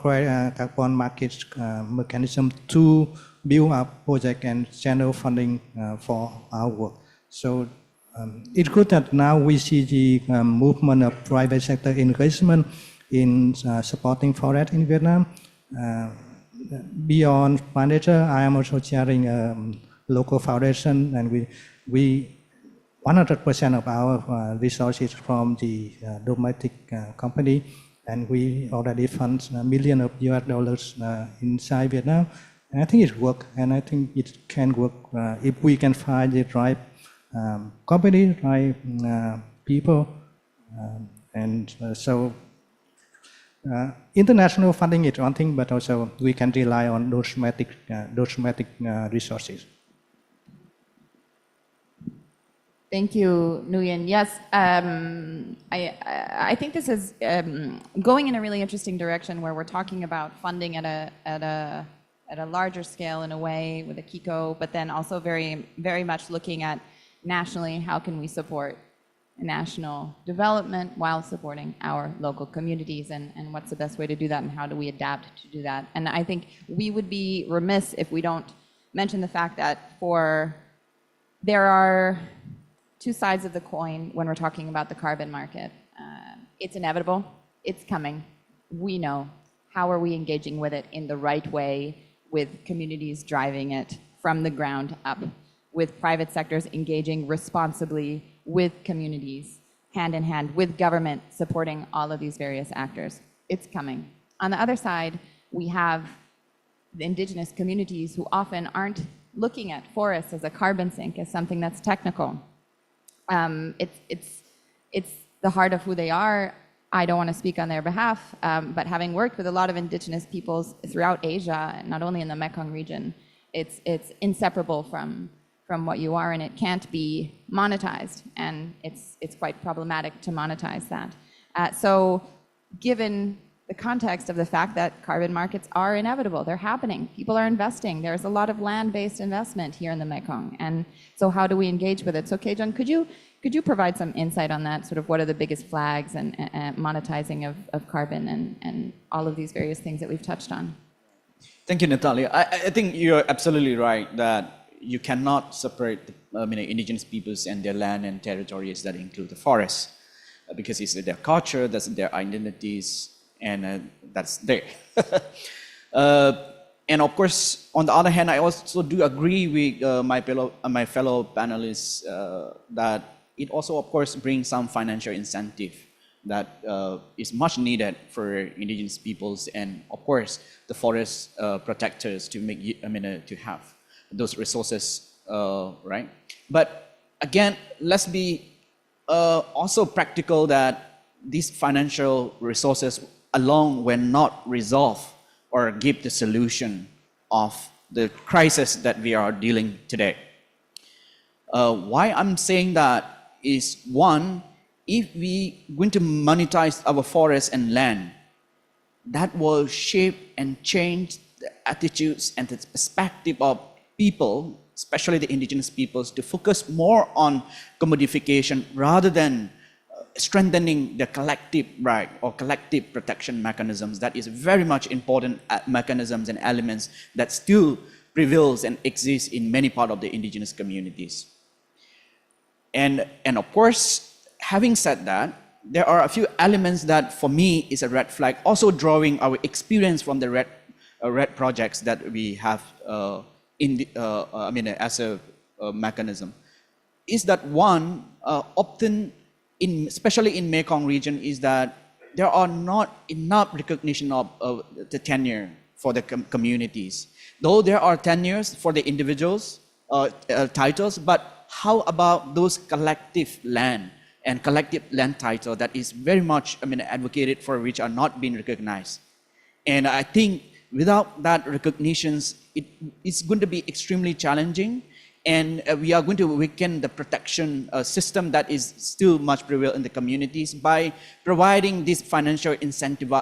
market mechanism to build up project and channel funding for our work. So it's good that now we see the movement of private sector engagement in supporting forest in Vietnam. Beyond Facilitator, I am also chairing a local foundation, and we 100% of our resources from the domestic company, and we already fund millions of US dollars inside Vietnam. And I think it works, and I think it can work if we can find the right company, right people, so international funding is one thing, but also we can rely on those domestic resources. Thank you, Nguyen. Yes, I think this is going in a really interesting direction where we're talking about funding at a larger scale in a way with a Kiko, but then also very much looking at nationally how can we support national development while supporting our local communities, and what's the best way to do that, and how do we adapt to do that. And I think we would be remiss if we don't mention the fact that there are two sides of the coin when we're talking about the carbon market. It's inevitable, it's coming, we know. How are we engaging with it in the right way, with communities driving it from the ground up, with private sectors engaging responsibly with communities, hand in hand, with government supporting all of these various actors? It's coming. On the other side, we have the indigenous communities who often aren't looking at forests as a carbon sink, as something that's technical. It's the heart of who they are. I don't want to speak on their behalf, but having worked with a lot of indigenous peoples throughout Asia, not only in the Mekong region, it's inseparable from what you are, and it can't be monetized, and it's quite problematic to monetize that. So given the context of the fact that carbon markets are inevitable, they're happening, people are investing, there's a lot of land-based investment here in the Mekong, and so how do we engage with it? So Kejun, could you provide some insight on that, sort of what are the biggest flags and monetizing of carbon and all of these various things that we've touched on? Thank you, Natalia. I think you're absolutely right that you cannot separate indigenous peoples and their land and territories that include the forests, because it's their culture, that's their identities, and that's there. And of course, on the other hand, I also do agree with my fellow panelists that it also, of course, brings some financial incentive that is much needed for indigenous peoples and, of course, the forest protectors to make to have those resources, right? But again, let's be also practical that these financial resources alone will not resolve or give the solution of the crisis that we are dealing today. Why I'm saying that is, one, if we going to monetize our forests and land, that will shape and change the attitudes and the perspective of people, especially the indigenous peoples, to focus more on commodification rather than strengthening the collective right or collective protection mechanisms. That is very much important mechanisms and elements that still prevails and exists in many parts of the indigenous communities. And of course, having said that, there are a few elements that for me is a red flag, also drawing our experience from the red projects that we have as a mechanism, is that one, often, especially in Mekong region, is that there are not enough recognition of the tenure for the communities. Though there are tenures for the individuals, titles, but how about those collective land and collective land title that is very much advocated for, which are not being recognized? And I think without that recognitions, it's going to be extremely challenging, and we are going to weaken the protection system that is still much prevalent in the communities by providing this financial incentive,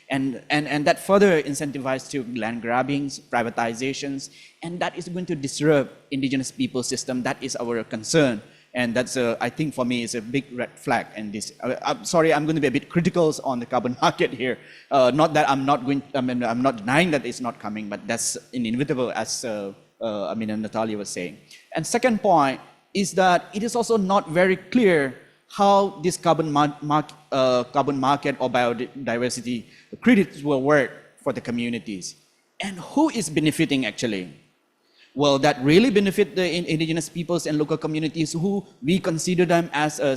and that further incentivizes to land grabbings, privatizations, and that is going to disrupt indigenous people system. That is our concern, and that's I think for me is a big red flag. And this, I'm sorry, I'm going to be a bit critical on the carbon market here. Not that I'm not going, I'm not denying that it's not coming, but that's inevitable, as Natalia was saying. And second point is that it is also not very clear how this carbon market or biodiversity credits will work for the communities. And who is benefiting actually? Will that really benefit the indigenous peoples and local communities who we consider them as a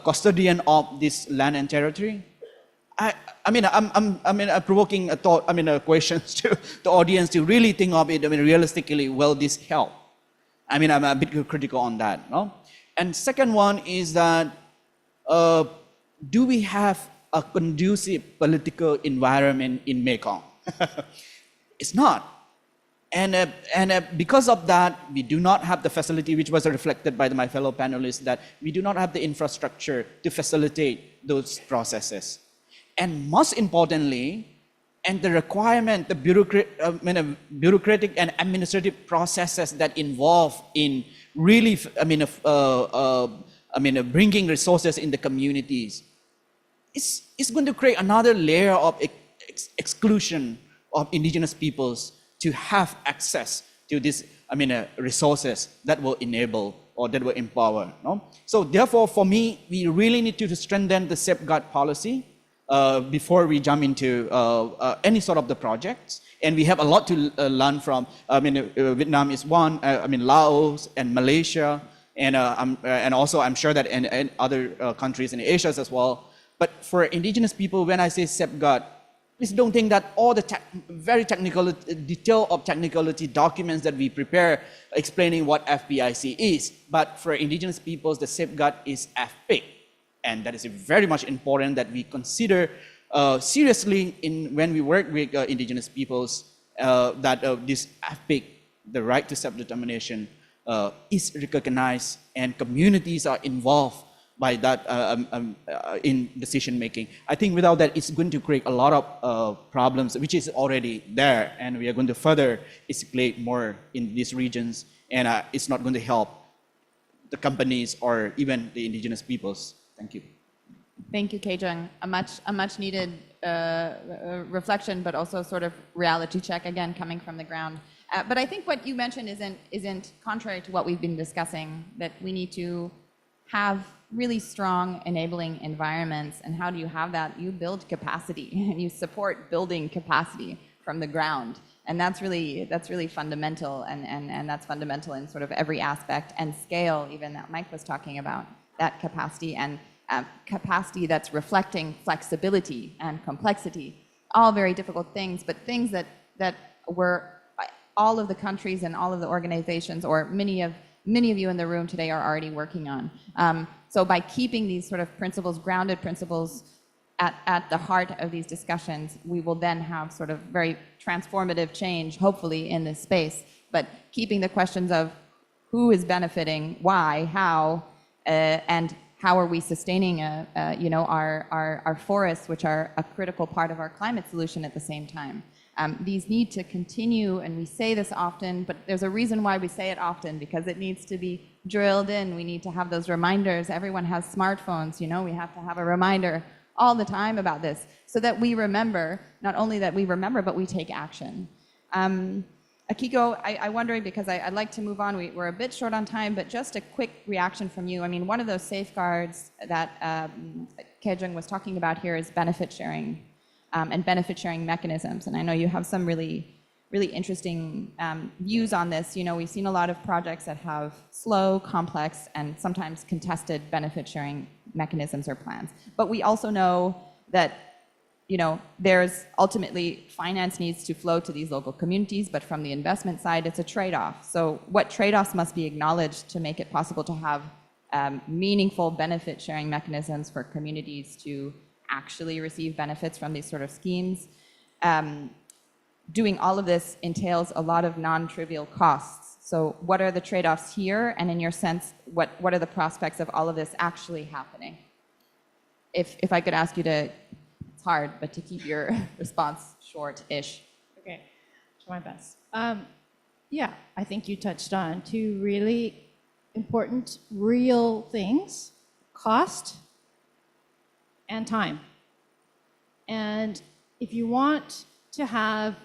custodian of this land and territory? I'm provoking a thought, questions to the audience to really think of it. Realistically, will this help? I'm a bit critical on that. No? And second one is that do we have a conducive political environment in Mekong? It's not. And because of that, we do not have the facility, which was reflected by my fellow panelists, that we do not have the infrastructure to facilitate those processes. And most importantly, and the requirement, the bureaucratic and administrative processes that involve in really, bringing resources in the communities, it's going to create another layer of exclusion of indigenous peoples to have access to these resources that will enable or that will empower. No? So therefore, for me, we really need to strengthen the safeguard policy before we jump into any sort of the projects. And we have a lot to learn from. Vietnam is one, Laos and Malaysia, and also I'm sure that in other countries in Asia as well. But for indigenous people, when I say safeguard, please don't think that all the very technical, detail of technicality documents that we prepare explaining what FPIC is. But for indigenous peoples, the safeguard is FPIC. And that is very much important that we consider seriously when we work with indigenous peoples that this FPIC, the right to self-determination, is recognized and communities are involved by that in decision making. I think without that, it's going to create a lot of problems, which is already there, and we are going to further escalate more in these regions, and it's not going to help the companies or even the indigenous peoples. Thank you. Thank you, Kejung. A much needed reflection, but also sort of reality check again coming from the ground. But I think what you mentioned isn't contrary to what we've been discussing. That we need to have really strong enabling environments. And how do you have that? You build capacity and you support building capacity from the ground. And that's really fundamental, and that's fundamental in sort of every aspect and scale, even that Mike was talking about, that capacity and capacity that's reflecting flexibility and complexity. All very difficult things, but things that were all of the countries and all of the organizations, or many of you in the room today, are already working on. So by keeping these sort of principles, grounded principles at the heart of these discussions, we will then have sort of very transformative change, hopefully, in this space. But keeping the questions of who is benefiting, why, how, and how are we sustaining our forests, which are a critical part of our climate solution at the same time. These need to continue, and we say this often, but there's a reason why we say it often, because it needs to be drilled in. We need to have those reminders. Everyone has smartphones, we have to have a reminder all the time about this, so that we remember, not only that we remember, but we take action. Akiko, I'm wondering, because I'd like to move on. We're a bit short on time, but just a quick reaction from you. One of those safeguards that Kejung was talking about here is benefit sharing. And benefit sharing mechanisms. And I know you have some really interesting views on this. We've seen a lot of projects that have slow, complex, and sometimes contested benefit sharing mechanisms or plans. But we also know that there's ultimately finance needs to flow to these local communities, but from the investment side, it's a trade-off. So what trade-offs must be acknowledged to make it possible to have meaningful benefit sharing mechanisms for communities to actually receive benefits from these sort of schemes? Doing all of this entails a lot of non-trivial costs. So what are the trade-offs here? And in your sense, what are the prospects of all of this actually happening? If I could ask you to, it's hard, but to keep your response short-ish. Okay, try my best. Yeah, I think you touched on two really important, real things: cost and time. And if you want to have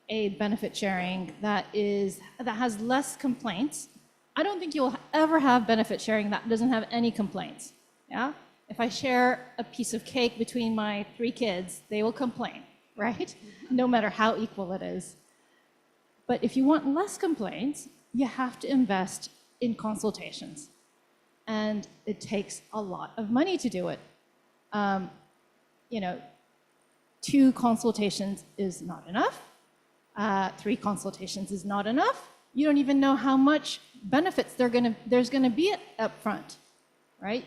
a benefit sharing that has less complaints I don't think you'll ever have benefit sharing that doesn't have any complaints. Yeah? If I share a piece of cake between my 3 kids, they will complain, right? No matter how equal it is. But if you want less complaints, you have to invest in consultations. And it takes a lot of money to do it. You know, 2 consultations is not enough. 3 consultations is not enough. You don't even know how much benefits there's gonna be up front, right?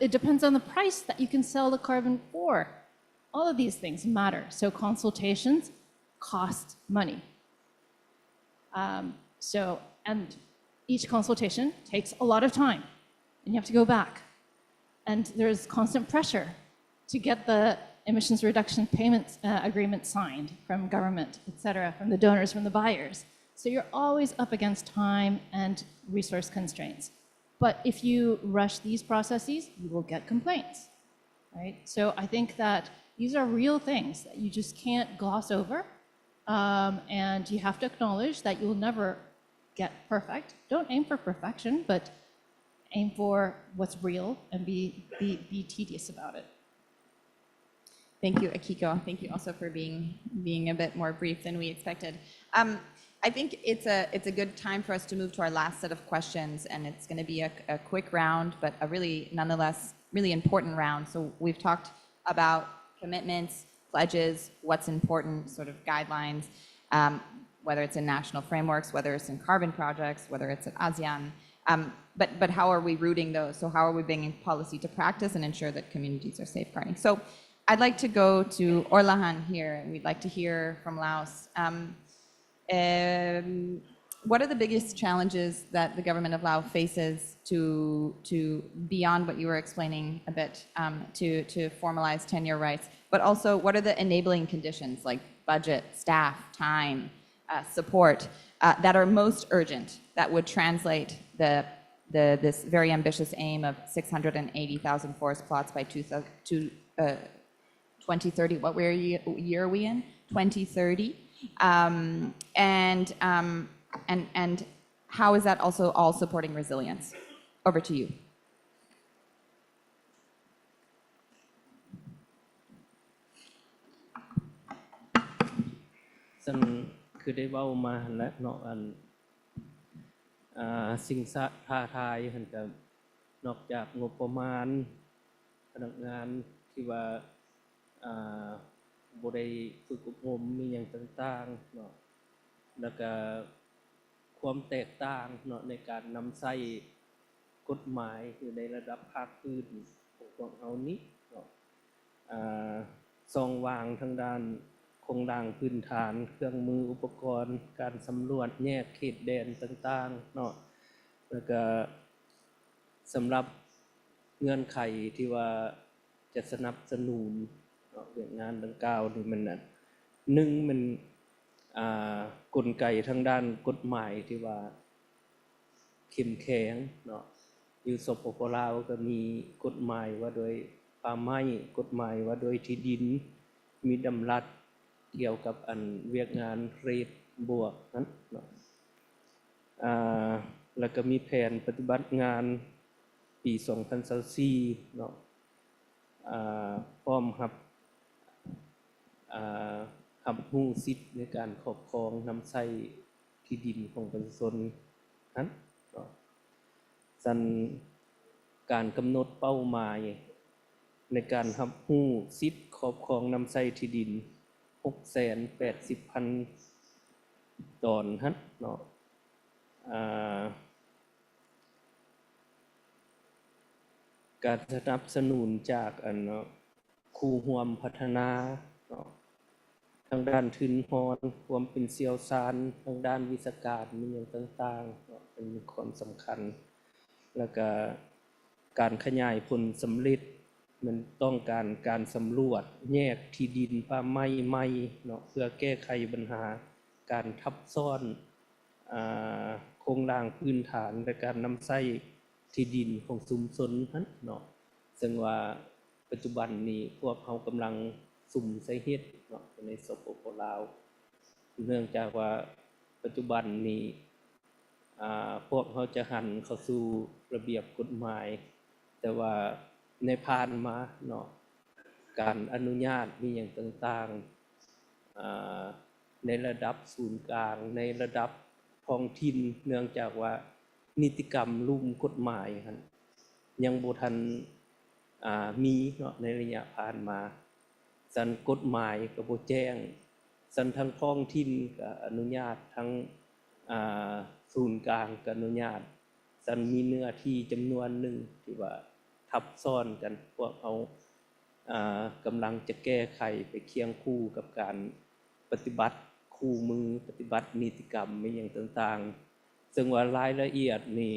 It depends on the price that you can sell the carbon for. All of these things matter. So consultations cost money. And each consultation takes a lot of time, and you have to go back. And there's constant pressure to get the emissions reduction payments agreement signed from government, et cetera, from the donors, from the buyers. So you're always up against time and resource constraints. But if you rush these processes, you will get complaints, right? So I think that these are real things that you just can't gloss over. And you have to acknowledge that you'll never get perfect. Don't aim for perfection, but aim for what's real and be tedious about it. Thank you, Akiko. Thank you also for being a bit more brief than we expected. I think it's a good time for us to move to our last set of questions, and it's going to be a quick round, but a really, nonetheless, really important round. So we've talked about commitments, pledges, what's important, sort of guidelines, whether it's in national frameworks, whether it's in carbon projects, whether it's at ASEAN. But how are we rooting those? So how are we bringing policy to practice and ensure that communities are safeguarding? So I'd like to go to Orlahan here, and we'd like to hear from Laos. What are the biggest challenges that the government of Laos faces to beyond what you were explaining a bit, to formalize tenure rights, but also what are the enabling conditions like budget, staff, time, support that are most urgent that would translate this very ambitious aim of 680,000 forest plots by 2030. What year are we in? 2030. And how is that also all supporting resilience? Over to you. ซึ่งคือได้เว้ามาและเนาะสิ่งท้าทายหั่นก็นอกจากงบประมาณพนักงานที่ว่าบ่ได้ฝึกอบรมมีหยังต่างๆเนาะแล้วก็ความแตกต่างเนาะในการนำใช้กฎหมายอยู่ในระดับภาคพื้นของพวกเฮานี้เนาะส่องวางทางด้านโครงสร้างพื้นฐานเครื่องมืออุปกรณ์การสำรวจแยกเขตแดนต่างๆเนาะแล้วก็สำหรับเงื่อนไขที่ว่าจะสนับสนุนเนาะเรื่องงานดังกล่าวนี่มัน1มันกลไกทางด้านกฎหมายที่ว่าเข้มแข็งเนาะอยู่สปป.ลาวก็มีกฎหมายว่าโดยป่าไม้กฎหมายว่าโดยที่ดินมีดำรัสเกี่ยวกับเวียกงานเรทบวกนั้นเนาะแล้วก็มีแผนปฏิบัติงานปี2024เนาะพร้อมรับรู้สิทธิ์ในการครอบครองนำใช้ที่ดินของประชาชนนั้นเนาะสั่นการกำหนดเป้าหมายในการรับรู้สิทธิ์ครอบครองนำใช้ที่ดิน 680,000 ตอนนั้นเนาะการสนับสนุนจากครูร่วมพัฒนาเนาะทางด้านทุนฮอนความเป็นเชี่ยวชาญทางด้านวิชาการมีอย่างต่างๆเนาะเป็นความสำคัญแล้วก็การขยายผลสำเร็จมันต้องการสำรวจแยกที่ดินป่าไม้ใหม่เนาะเพื่อแก้ไขปัญหาการทับซ้อนโครงสร้างพื้นฐานและการนำใช้ที่ดินของชุมชนนั้นเนาะซึ่งว่าปัจจุบันนี้พวกเขากำลังสุ่มใช้เฮ็ดเนาะในสปป.ลาวเนื่องจากว่าปัจจุบันนี้ พวกเขาจะหันเข้าสู่ระเบียบกฎหมายแต่ว่าในผ่านมาเนาะการอนุญาตมีอย่างต่างๆในระดับศูนย์กลางในระดับท้องถิ่นเนื่องจากว่านิติกรรมลุ่มกฎหมายยังบ่ทันมีเนาะในระยะผ่านมาสันกฎหมายก็บ่แจ้งสันทั้งท้องถิ่นก็อนุญาตทั้งศูนย์กลางก็อนุญาตสันมีเนื้อที่จำนวนหนึ่งที่ว่าทับซ้อนกันพวกเอากำลังจะแก้ไขไปเคียงคู่กับการปฏิบัติคู่มือปฏิบัตินิติกรรมมีอย่างต่างๆซึ่งว่ารายละเอียดนี่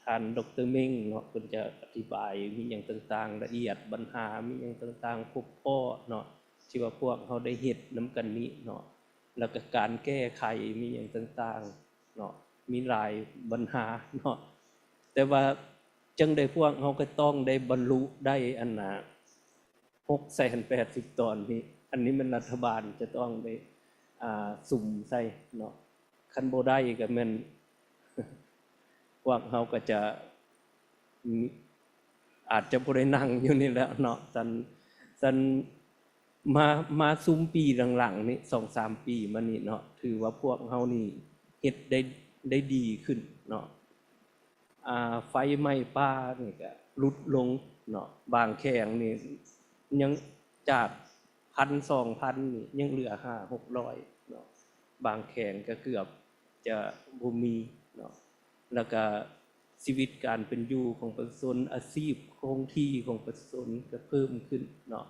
ท่านดร.เม้งเนาะเพิ่นจะอธิบายมีอย่างต่างๆละเอียดปัญหามีอย่างต่างๆพบพ้อเนาะที่ว่าพวกเขาได้เฮ็ดนำกันนี้เนาะแล้วก็การแก้ไขมีอย่างต่างๆเนาะมีหลายปัญหาเนาะแต่ว่าจังได้พวกเขาก็ต้องได้บรรลุได้อันน่ะ680 ตอนนี้อันนี้มันรัฐบาลจะต้องได้สุ่มใส่เนาะคันบ่ได้ก็แม่น พวกเขาก็จะอาจจะบ่ได้นั่งอยู่นี่แล้วเนาะสันมาซุ่มปีหลังๆนี่ 2-3 ปีมานี่เนาะถือว่าพวกเขานี่เฮ็ดได้ดีขึ้นเนาะไฟไหม้ป่านี่ก็ลดลงเนาะบางแข่งนี่ยังจาก 1,000-2,000 นี่ยังเหลือ 500-600 เนาะบางแข่งก็เกือบจะบ่มีเนาะแล้วก็ชีวิตการเป็นอยู่ของประชาชนอาชีพคงที่ของประชาชนก็เพิ่มขึ้นเนาะ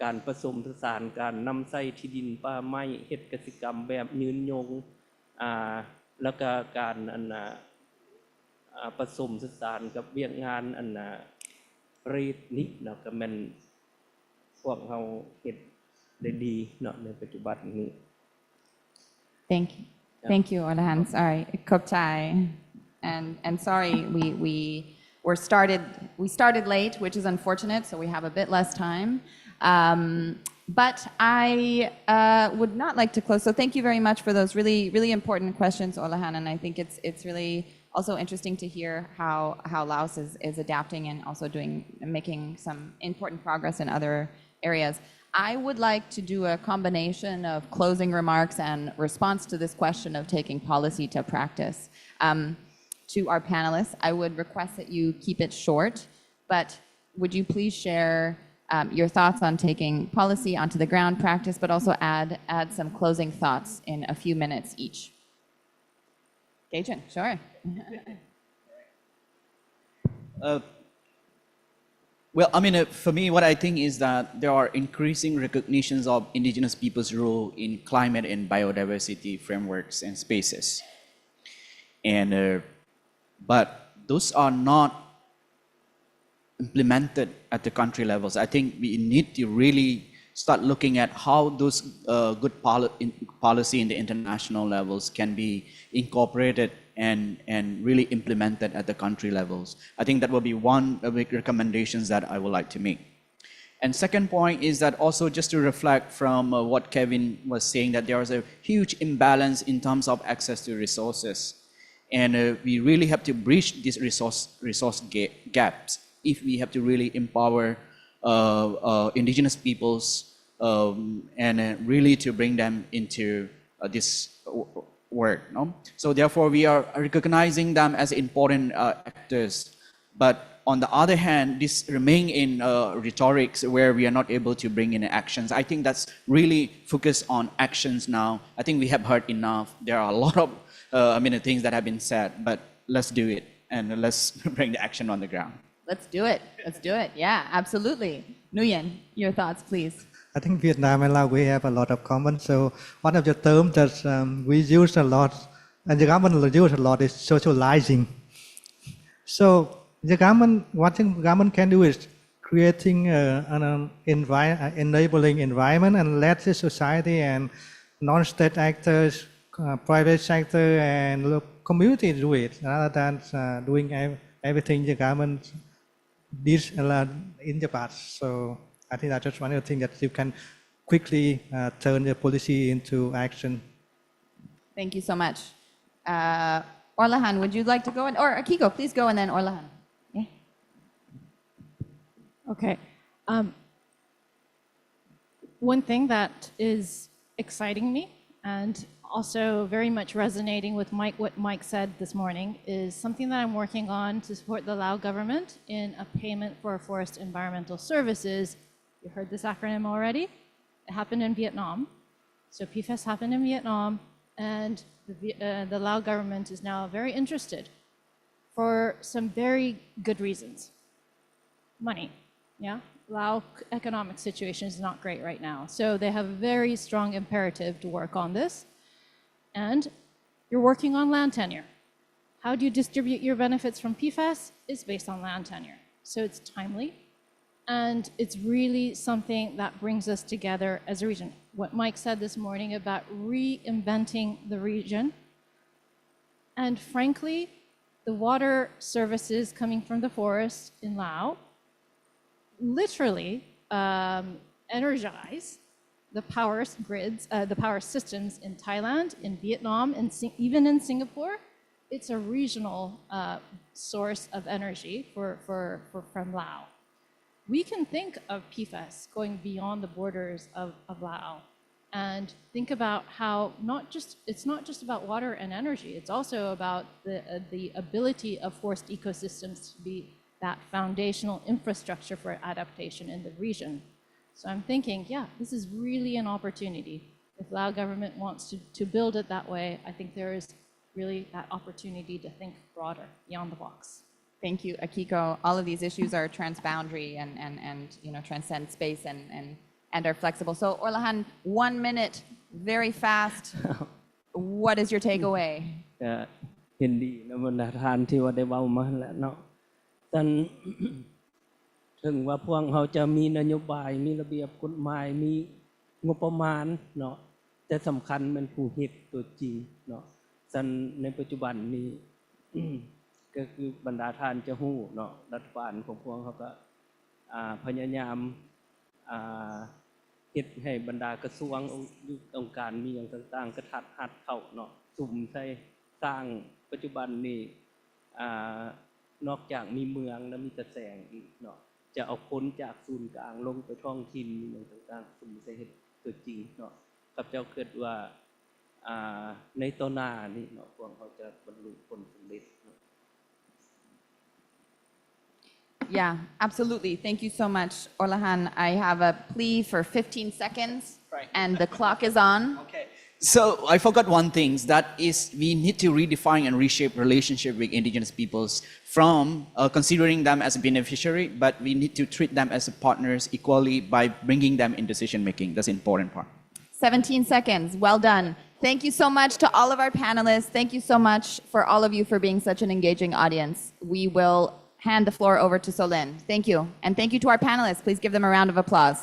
การผสมผสานการนำใช้ที่ดินป่าไม้เฮ็ดกสิกรรมแบบยืนยงแล้วก็การผสมผสานกับเวียกงานเรทนี้เนาะก็แม่นพวกเราเฮ็ดได้ดีเนาะในปัจจุบันนี้ Thank you, Olahan. Sorry, Kopchai. And sorry, we started late, which is unfortunate, so we have a bit less time. But I would not like to close. So thank you very much for those really, really important questions, Olahan. And I think it's really also interesting to hear how Laos is adapting and also making some important progress in other areas. I would like to do a combination of closing remarks and response to this question of taking policy to practice. To our panelists, I would request that you keep it short, but would you please share your thoughts on taking policy onto the ground practice, but also add some closing thoughts in a few minutes each. Gajin, sure. Well, I mean, for me, what I think is that there are increasing recognitions of Indigenous people's role in climate and biodiversity frameworks and spaces. And, but those are not implemented at the country levels. I think we need to really start looking at how those good policy in the international levels can be incorporated and really implemented at the country levels. I think that will be one of the recommendations that I would like to make. And second point is that also just to reflect from what Kevin was saying, that there is a huge imbalance in terms of access to resources. And we really have to bridge these resource gaps if we have to really empower Indigenous peoples and really to bring them into this work. No? So therefore, we are recognizing them as important actors. But on the other hand, this remain in rhetorics where we are not able to bring in actions. I think that's really focused on actions now. I think we have heard enough. There are a lot of things that have been said, but let's do it and let's bring the action on the ground. Let's do it. Let's do it. Yeah, absolutely. Nguyen, your thoughts, please. I think Vietnam and Laos, we have a lot of common. So one of the terms that we use a lot, and the government use a lot, is socializing. So the government, what the government can do is creating an enabling environment and let the society and non-state actors, private sector and community do it, rather than doing everything the government did in the past. So I think that's just one of the things that you can quickly turn the policy into action. Thank you so much. Orlahan, would you like to go? Or Akiko, please go, and then Orlahan. Yeah. Okay. One thing that is exciting me and also very much resonating with what Mike said this morning is something that I'm working on to support the Lao government in a payment for forest environmental services. You heard this acronym already. It happened in Vietnam. So PFAS happened in Vietnam, and the Lao government is now very interested for some very good reasons. Money, yeah? Lao economic situation is not great right now. So they have a very strong imperative to work on this. And you're working on land tenure. How do you distribute your benefits from PFAS? It's based on land tenure. So it's timely. And it's really something that brings us together as a region. What Mike said this morning about reinventing the region. And frankly, the water services coming from the forest in Laos literally energize the power grids, the power systems in Thailand, in Vietnam, and even in Singapore. It's a regional source of energy from Laos. We can think of PFAS going beyond the borders of Laos and think about how it's not just about water and energy, it's also about the ability of forest ecosystems to be that foundational infrastructure for adaptation in the region. So I'm thinking, yeah, this is really an opportunity. If Lao government wants to build it that way, I think there is really that opportunity to think broader, beyond the box. Thank you, Akiko. All of these issues are transboundary and transcend space and are flexible. So Orlahan, 1 minute, very fast. What is your takeaway? เห็นดีนะบรรดาทานที่ว่าได้เว้ามาแล้วเนาะท่าน ถึงว่าพวกเขาจะมีนโยบายมีระเบียบกฎหมายมีงบประมาณเนาะแต่สำคัญมันผู้เฮ็ดตัวจริงเนาะซั่นในปัจจุบันนี้ ก็คือบรรดาท่านจะฮู้เนาะรัฐบาลของพวกเขาก็พยายามเฮ็ดให้บรรดากระทรวงองค์การมีอย่างต่างๆกระทัดหัดเข้าเนาะสุ่มใส่สร้างปัจจุบันนี้นอกจากมีเมืองแล้วมีแต่แสงอีกเนาะจะเอาคนจากศูนย์กลางลงไปท้องถิ่นอย่างต่างๆสุ่มใส่เฮ็ดตัวจริงเนาะครับเจ้าคิดว่าในต่อหน้านี่เนาะพวกเขาจะบรรลุผลสำเร็จ Yeah, absolutely. Thank you so much, Orlahan. I have a plea for 15 seconds, Right. and the clock is on. Okay. So I forgot one thing, that is we need to redefine and reshape relationship with indigenous peoples from considering them as a beneficiary, but we need to treat them as partners equally by bringing them in decision making. That's the important part. 17 seconds. Well done. Thank you so much to all of our panelists. Thank you so much for all of you for being such an engaging audience. We will hand the floor over to Solin. Thank you. And thank you to our panelists. Please give them a round of applause.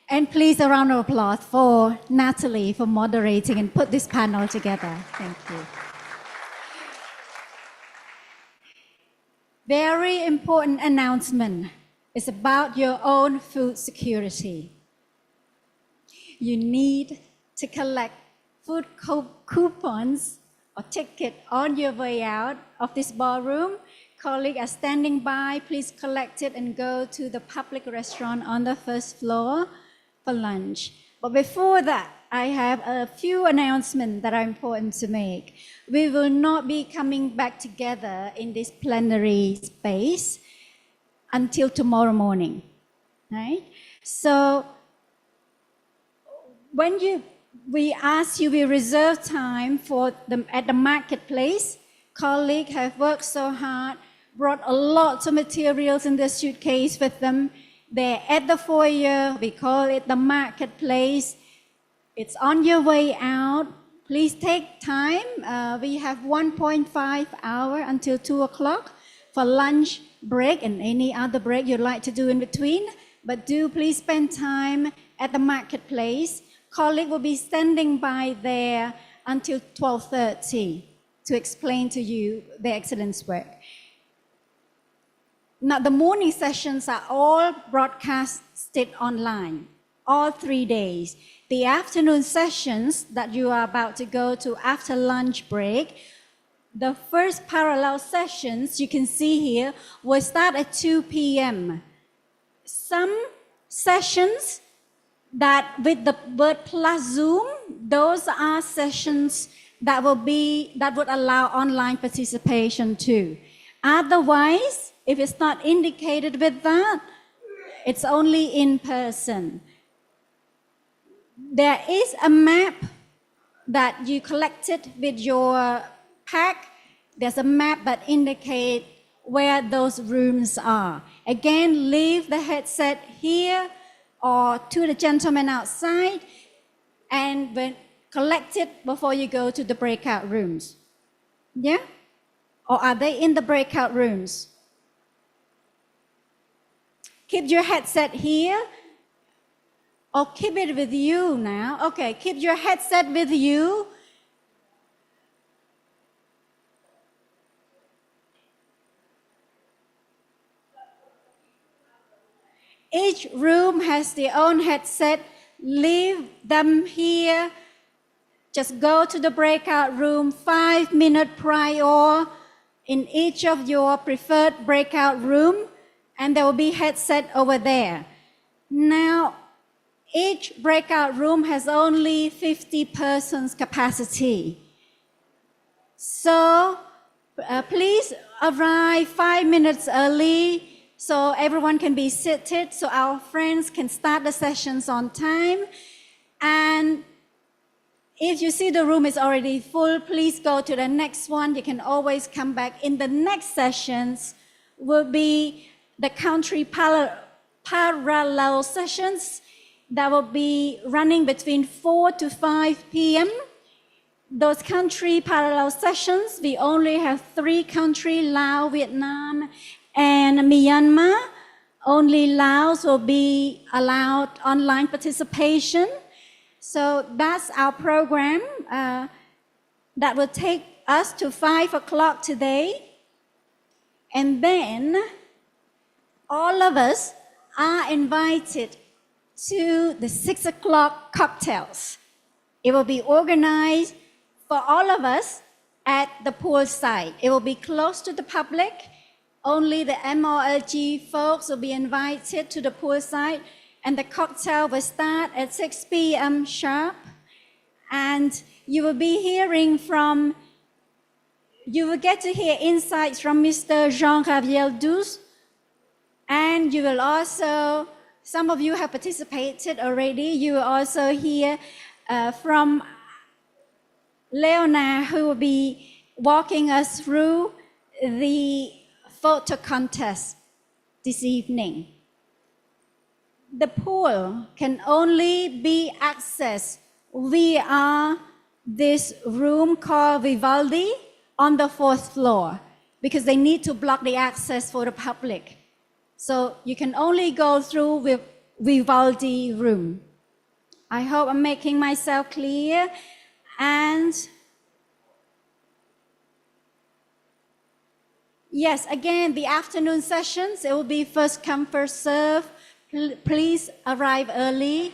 And please, a round of applause for Natalie for moderating and put this panel together. Thank you. Very important announcement. It's about your own food security. You need to collect food coupons or ticket on your way out of this ballroom. Colleagues are standing by. Please collect it and go to the public restaurant on the first floor for lunch. But before that, I have a few announcements that are important to make. We will not be coming back together in this plenary space until tomorrow morning, right? So when we ask you, we reserve time for at the marketplace. Colleagues have worked so hard, brought a lot of materials in the suitcase with them. They're at the foyer. We call it the marketplace. It's on your way out. Please take time. We have 1.5 hour until 2 o'clock for lunch break and any other break you'd like to do in between. But do please spend time at the marketplace. Colleague will be standing by there until 12:30. to explain to you the excellence work. Now, the morning sessions are all broadcasted online, all 3 days. The afternoon sessions that you are about to go to after lunch break, the first parallel sessions you can see here will start at 2 p.m. Some sessions that with the Bird Plus Zoom, those are sessions that would allow online participation too. Otherwise, if it's not indicated with that, it's only in person. There is a map that you collected with your pack. There's a map that indicates where those rooms are. Again, leave the headset here or to the gentleman outside and collect it before you go to the breakout rooms. Yeah? Or are they in the breakout rooms? Keep your headset here. Or keep it with you now. Okay, keep your headset with you. Each room has their own headset. Leave them here. Just go to the breakout room 5 minutes prior in each of your preferred breakout room, and there will be headset over there. Now, each breakout room has only 50 persons capacity. So please arrive 5 minutes early so everyone can be seated, so our friends can start the sessions on time. And if you see the room is already full, please go to the next one. You can always come back. In the next sessions will be the country parallel sessions that will be running between 4 to 5 p.m. Those country parallel sessions, we only have 3 countries, Laos, Vietnam, and Myanmar. Only Laos will be allowed online participation. So that's our program that will take us to 5 o'clock today. And then all of us are invited to the 6 o'clock cocktails. It will be organized for all of us at the pool site. It will be close to the public. Only the MRLG folks will be invited to the pool site, and the cocktail will start at 6 p.m. sharp. And you will get to hear insights from Mr. Jean-Javier Douce, and you will also, some of you have participated already, you will also hear from Leonard, who will be walking us through the photo contest this evening. The pool can only be accessed via this room called Vivaldi on the 4th floor because they need to block the access for the public. So you can only go through with Vivaldi room. I hope I'm making myself clear. And yes, again, the afternoon sessions, it will be first come, first serve. Please arrive early.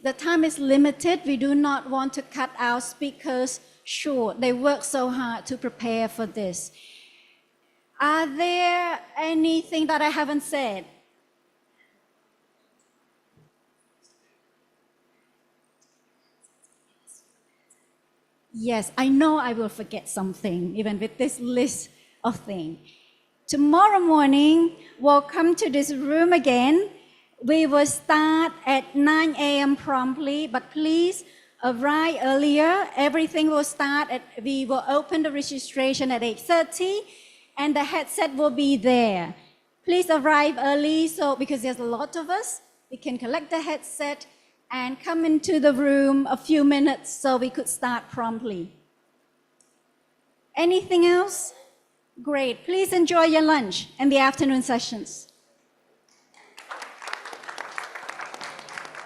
The time is limited. We do not want to cut our speakers short. They work so hard to prepare for this. Are there anything that I haven't said? Yes, I know I will forget something, even with this list of things. Tomorrow morning, we'll come to this room again. We will start at 9 a.m. promptly, but please arrive earlier. Everything will start we will open the registration at 8:30, and the headset will be there. Please arrive early, because there's a lot of us, we can collect the headset and come into the room a few minutes so we could start promptly. Anything else? Great. Please enjoy your lunch and the afternoon sessions.